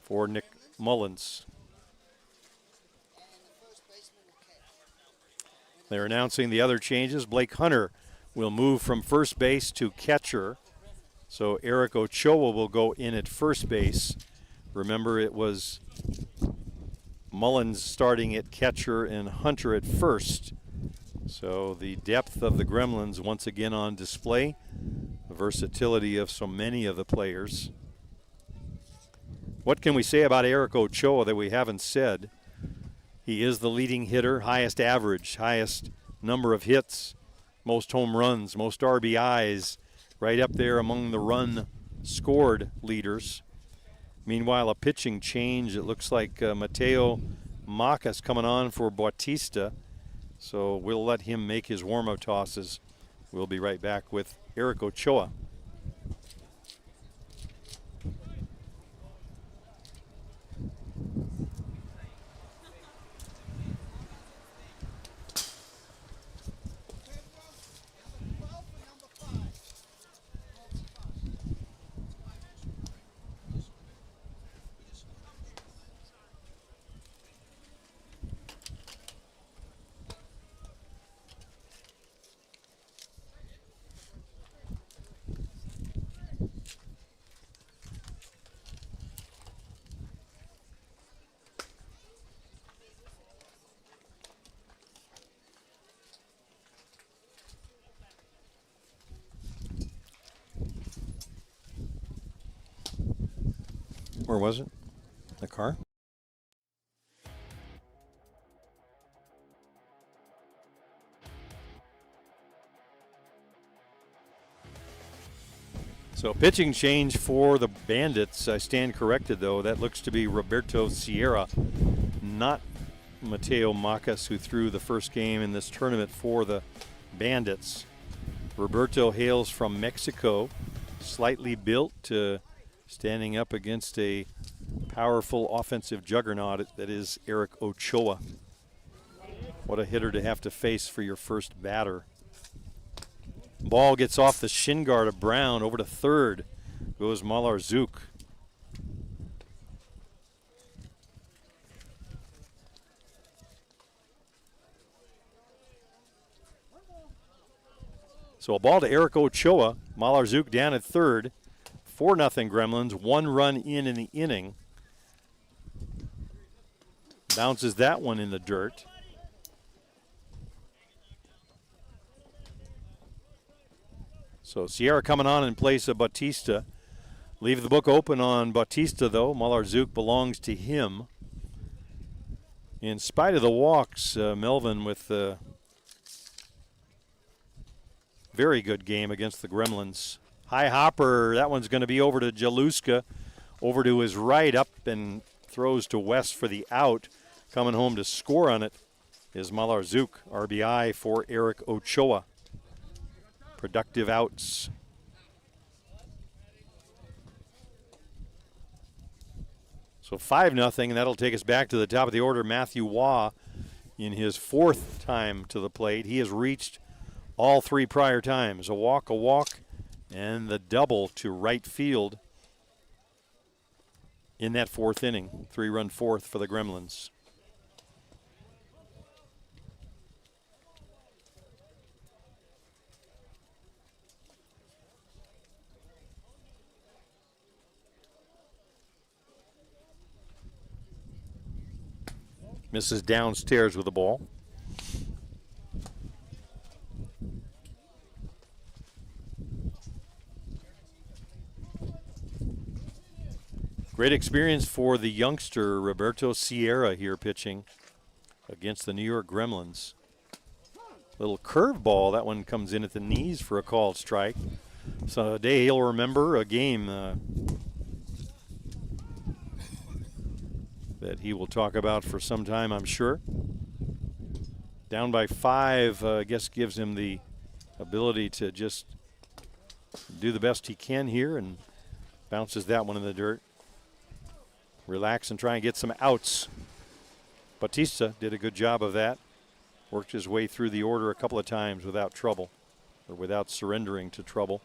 for Nick Mullins. They're announcing the other changes. Blake Hunter will move from first base to catcher. So Eric Ochoa will go in at first base. Remember, it was Mullins starting at catcher and Hunter at first. So the depth of the Gremlins once again on display versatility of so many of the players. What can we say about Eric Ochoa that we haven't said? He is the leading hitter, highest average, highest number of hits, most home runs, most RBIs, right up there among the run scored leaders. Meanwhile, a pitching change. It looks like Mateo Macas coming on for Bautista. So we'll let him make his warm-up tosses. We'll be right back with Eric Ochoa. Where was it? The car? So pitching change for the Bandits. I stand corrected, though. That looks to be Roberto Sierra, not Mateo Macas, who threw the first game in this tournament for the Bandits. Roberto hails from Mexico, slightly built, standing up against a powerful offensive juggernaut that is Eric Ochoa. What a hitter to have to face for your first batter. Ball gets off the shin guard of Brown. Over to third goes Malarzouk. So a ball to Eric Ochoa. Malarzouk down at third. 4-0 Gremlins, 1 run in the inning. Bounces that one in the dirt. So Sierra coming on in place of Bautista. Leave the book open on Bautista, though. Malarzouk belongs to him. In spite of the walks, Melvin with a very good game against the Gremlins. High hopper, that one's going to be over to Jaluska. Over to his right, up and throws to West for the out. Coming home to score on it is Malarzouk. RBI for Eric Ochoa. Productive outs. So 5-0, and that'll take us back to the top of the order. Matthew Waugh in his 4th time to the plate. He has reached all 3 prior times. A walk, and the double to right field in that 4th inning. 3-run 4th for the Gremlins. Misses downstairs with the ball. Great experience for the youngster Roberto Sierra here pitching against the New York Gremlins. Little curveball, that one comes in at the knees for a called strike. So a day he'll remember, a game that he will talk about for some time, I'm sure. Down by 5, I guess gives him the ability to just do the best he can here, and bounces that one in the dirt. Relax and try and get some outs. Bautista did a good job of that. Worked his way through the order a couple of times without trouble, or without surrendering to trouble.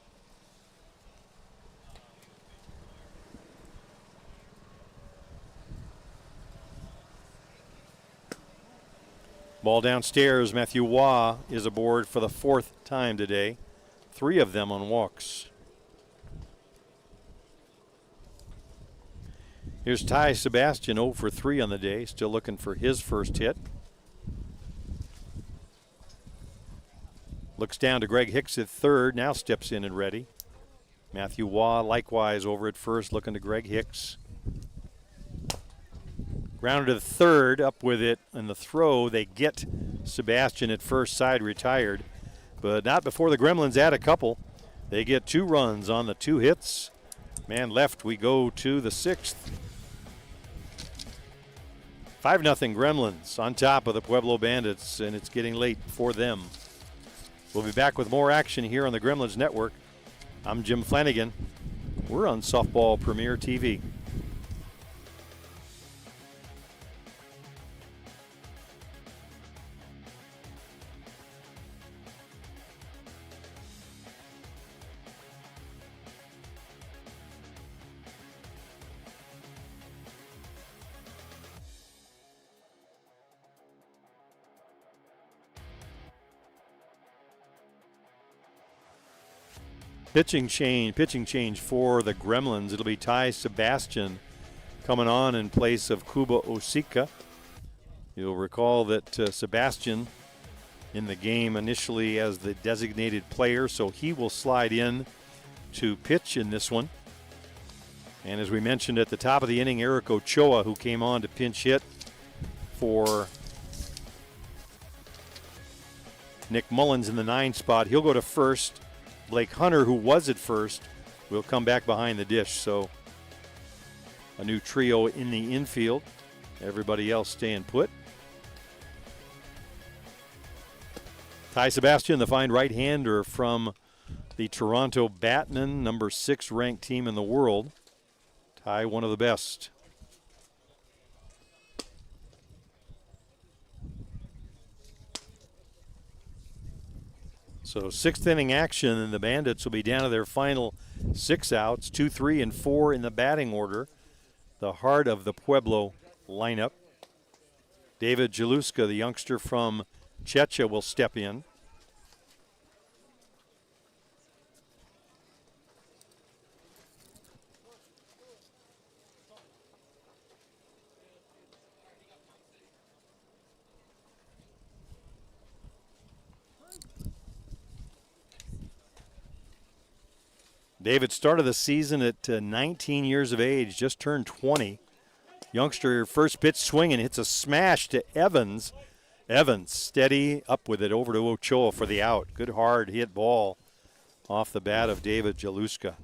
Ball downstairs. Matthew Waugh is aboard for the 4th time today. 3 of them on walks. Here's Ty Sebastian, 0 for 3 on the day, still looking for his first hit. Looks down to Greg Hicks at third, now steps in and ready. Matthew Waugh likewise over at first, looking to Greg Hicks. Grounded to the third, up with it in the throw. They get Sebastian at first, side retired, but not before the Gremlins add a couple. They get 2 runs on the 2 hits. Man left, we go to the 6th. 5-0 Gremlins on top of the Pueblo Bandits, and it's getting late for them. We'll be back with more action here on the Gremlins Network. I'm Jim Flanagan. We're on Softball Premier TV. Pitching change for the Gremlins. It'll be Ty Sebastian coming on in place of Kuba Osika. You'll recall that Sebastian in the game initially as the designated player, so he will slide in to pitch in this one. And as we mentioned at the top of the inning, Eric Ochoa, who came on to pinch hit for Nick Mullins in the 9 spot, he'll go to first. Blake Hunter, who was at first, will come back behind the dish. So a new trio in the infield. Everybody else staying put. Ty Sebastian, the fine right-hander from the Toronto Batmen, number 6 ranked team in the world. Ty, one of the best. So 6th inning action, and the Bandits will be down to their final 6 outs, 2, 3, and 4 in the batting order. The heart of the Pueblo lineup. David Jaluska, the youngster from Checha, will step in. David started the season at 19 years of age, just turned 20. Youngster, first pitch swinging, hits a smash to Evans. Evans steady, up with it, over to Ochoa for the out. Good hard hit ball off the bat of David Jaluska.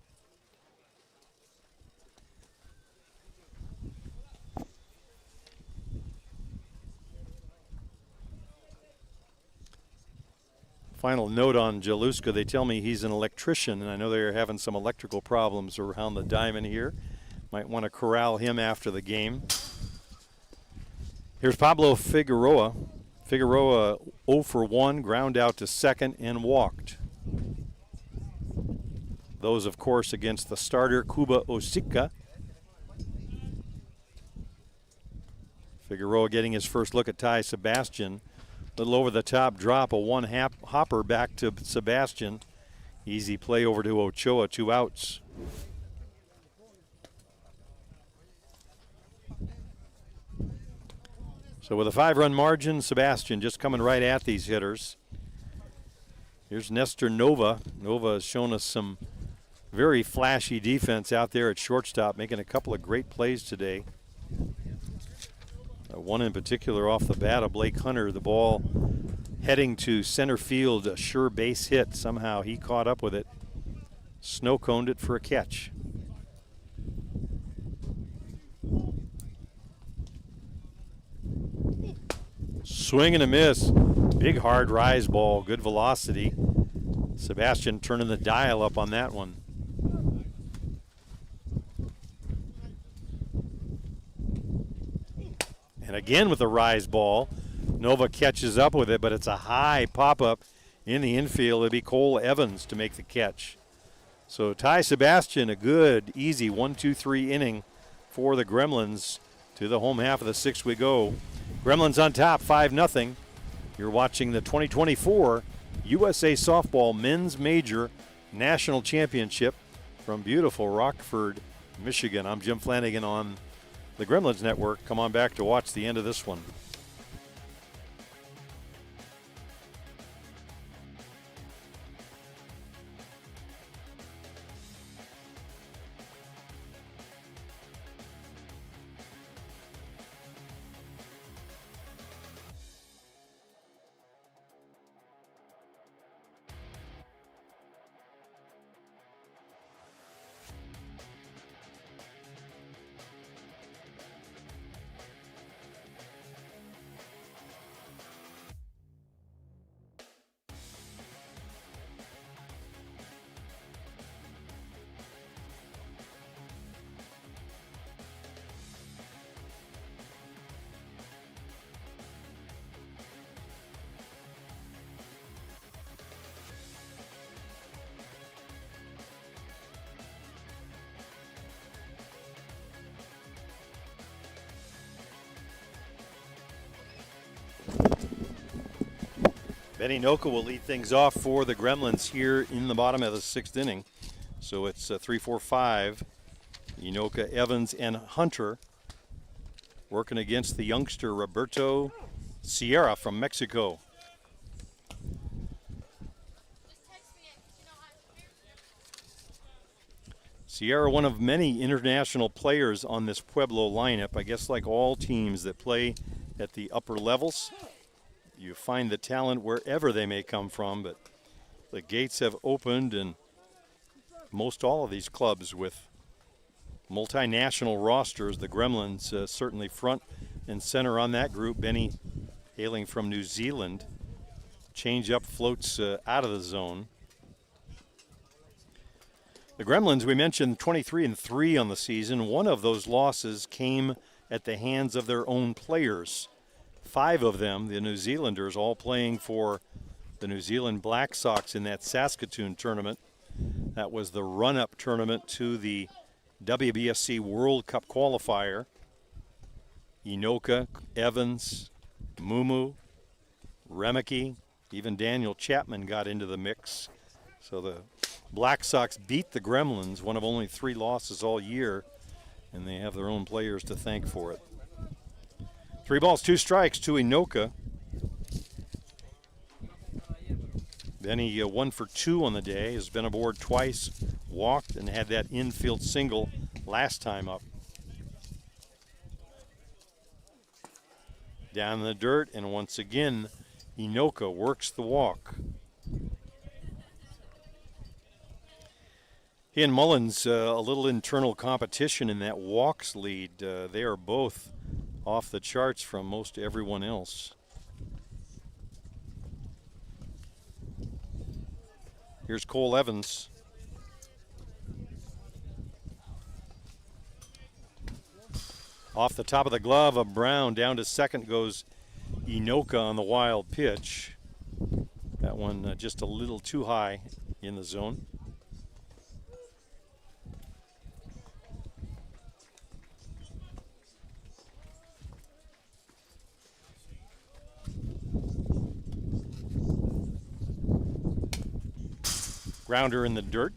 Final note on Jaluska, they tell me he's an electrician, and I know they're having some electrical problems around the diamond here. Might want to corral him after the game. Here's Pablo Figueroa. Figueroa 0 for 1, ground out to second and walked. Those, of course, against the starter, Kuba Osika. Figueroa getting his first look at Ty Sebastian. Little over the top drop, a one-hopper back to Sebastian. Easy play over to Ochoa, 2 outs. So with a 5-run margin, Sebastian just coming right at these hitters. Here's Nestor Nova. Nova has shown us some very flashy defense out there at shortstop, making a couple of great plays today. One in particular off the bat of Blake Hunter, the ball heading to center field, a sure base hit. Somehow he caught up with it, snow-coned it for a catch. Swing and a miss. Big hard rise ball, good velocity. Sebastian turning the dial up on that one. And again with the rise ball, Nova catches up with it, but it's a high pop-up in the infield. It'll be Cole Evans to make the catch. So Ty Sebastian, a good, easy 1-2-3 inning for the Gremlins. To the home half of the 6th we go. Gremlins on top, 5-0. You're watching the 2024 USA Softball Men's Major National Championship from beautiful Rockford, Michigan. I'm Jim Flanagan on the Gremlins Network. Come on back to watch the end of this one. Benny Noka will lead things off for the Gremlins here in the bottom of the 6th inning. So it's 3-4-5. Inoka, Evans, and Hunter working against the youngster Roberto Sierra from Mexico. Sierra, one of many international players on this Pueblo lineup. I guess like all teams that play at the upper levels, you find the talent wherever they may come from, but the gates have opened, and most all of these clubs with multinational rosters, the Gremlins certainly front and center on that group. Benny hailing from New Zealand. Change-up floats out of the zone. The Gremlins, we mentioned 23-3 on the season. One of those losses came at the hands of their own players. 5 of them, the New Zealanders, all playing for the New Zealand Black Sox in that Saskatoon tournament. That was the run-up tournament to the WBSC World Cup qualifier. Inoka, Evans, Mumu, Remeke, even Daniel Chapman got into the mix. So the Black Sox beat the Gremlins, one of only 3 losses all year, and they have their own players to thank for it. 3 balls, 2 strikes to Inoka. Benny 1 for 2 on the day, has been aboard twice, walked, and had that infield single last time up. Down in the dirt, and once again, Inoka works the walk. He and Mullins, a little internal competition in that walks lead. They are both off the charts from most everyone else. Here's Cole Evans. Off the top of the glove of Brown, down to second goes Inoka on the wild pitch. That one just a little too high in the zone. Grounder in the dirt.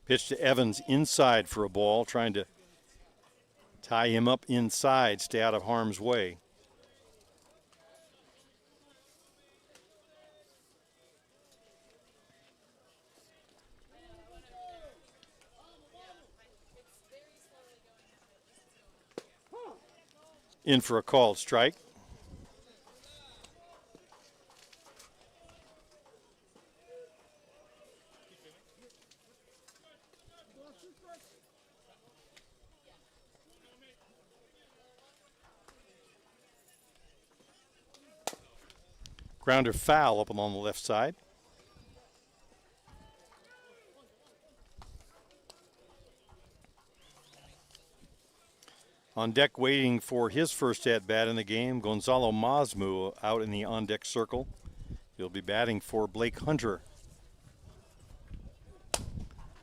Pitch to Evans inside for a ball, trying to tie him up inside, stay out of harm's way. In for a called strike. Grounder foul up along the left side. On deck waiting for his first at-bat in the game, Gonzalo Masmu out in the on-deck circle. He'll be batting for Blake Hunter.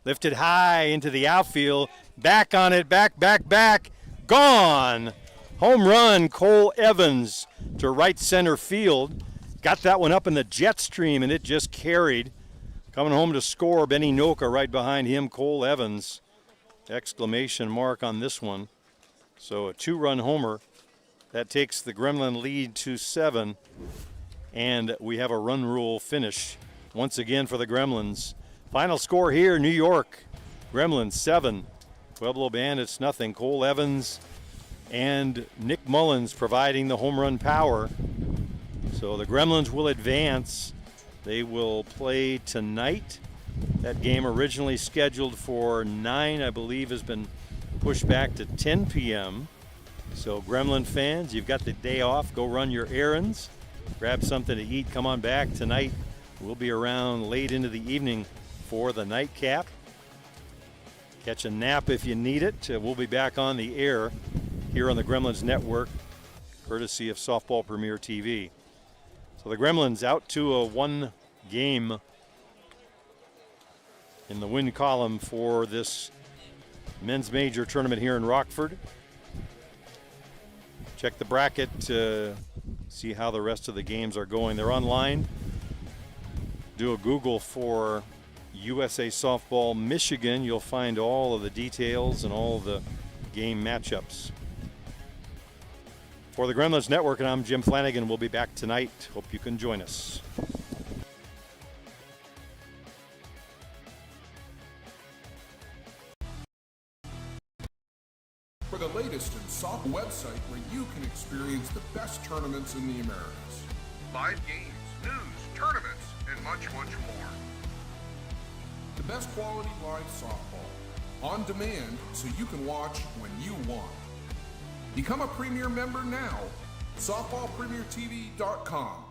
Lifted high into the outfield. Back on it, back. Gone! Home run, Cole Evans to right center field. Got that one up in the jet stream, and it just carried. Coming home to score, Benny Noka right behind him, Cole Evans. Exclamation mark on this one. So a 2-run homer. That takes the Gremlin lead to 7. And we have a run rule finish once again for the Gremlins. Final score here, New York. Gremlins 7, Pueblo Bandits nothing. Cole Evans and Nick Mullins providing the home run power. So the Gremlins will advance. They will play tonight. That game originally scheduled for 9, I believe, has been pushed back to 10 p.m. So Gremlin fans, you've got the day off. Go run your errands. Grab something to eat. Come on back tonight. We'll be around late into the evening for the nightcap. Catch a nap if you need it. We'll be back on the air here on the Gremlins Network, courtesy of Softball Premier TV. So the Gremlins out to a 1 game in the win column for this men's major tournament here in Rockford. Check the bracket to see how the rest of the games are going. They're online. Do a Google for USA Softball Michigan. You'll find all of the details and all of the game matchups. For the Gremlins Network, and I'm Jim Flanagan. We'll be back tonight. Hope you can join us. For the latest in softball website where you can experience the best tournaments in the Americas. Live games, news, tournaments, and much, much more. The best quality live softball. On demand so you can watch when you want. Become a Premier member now. SoftballPremierTV.com.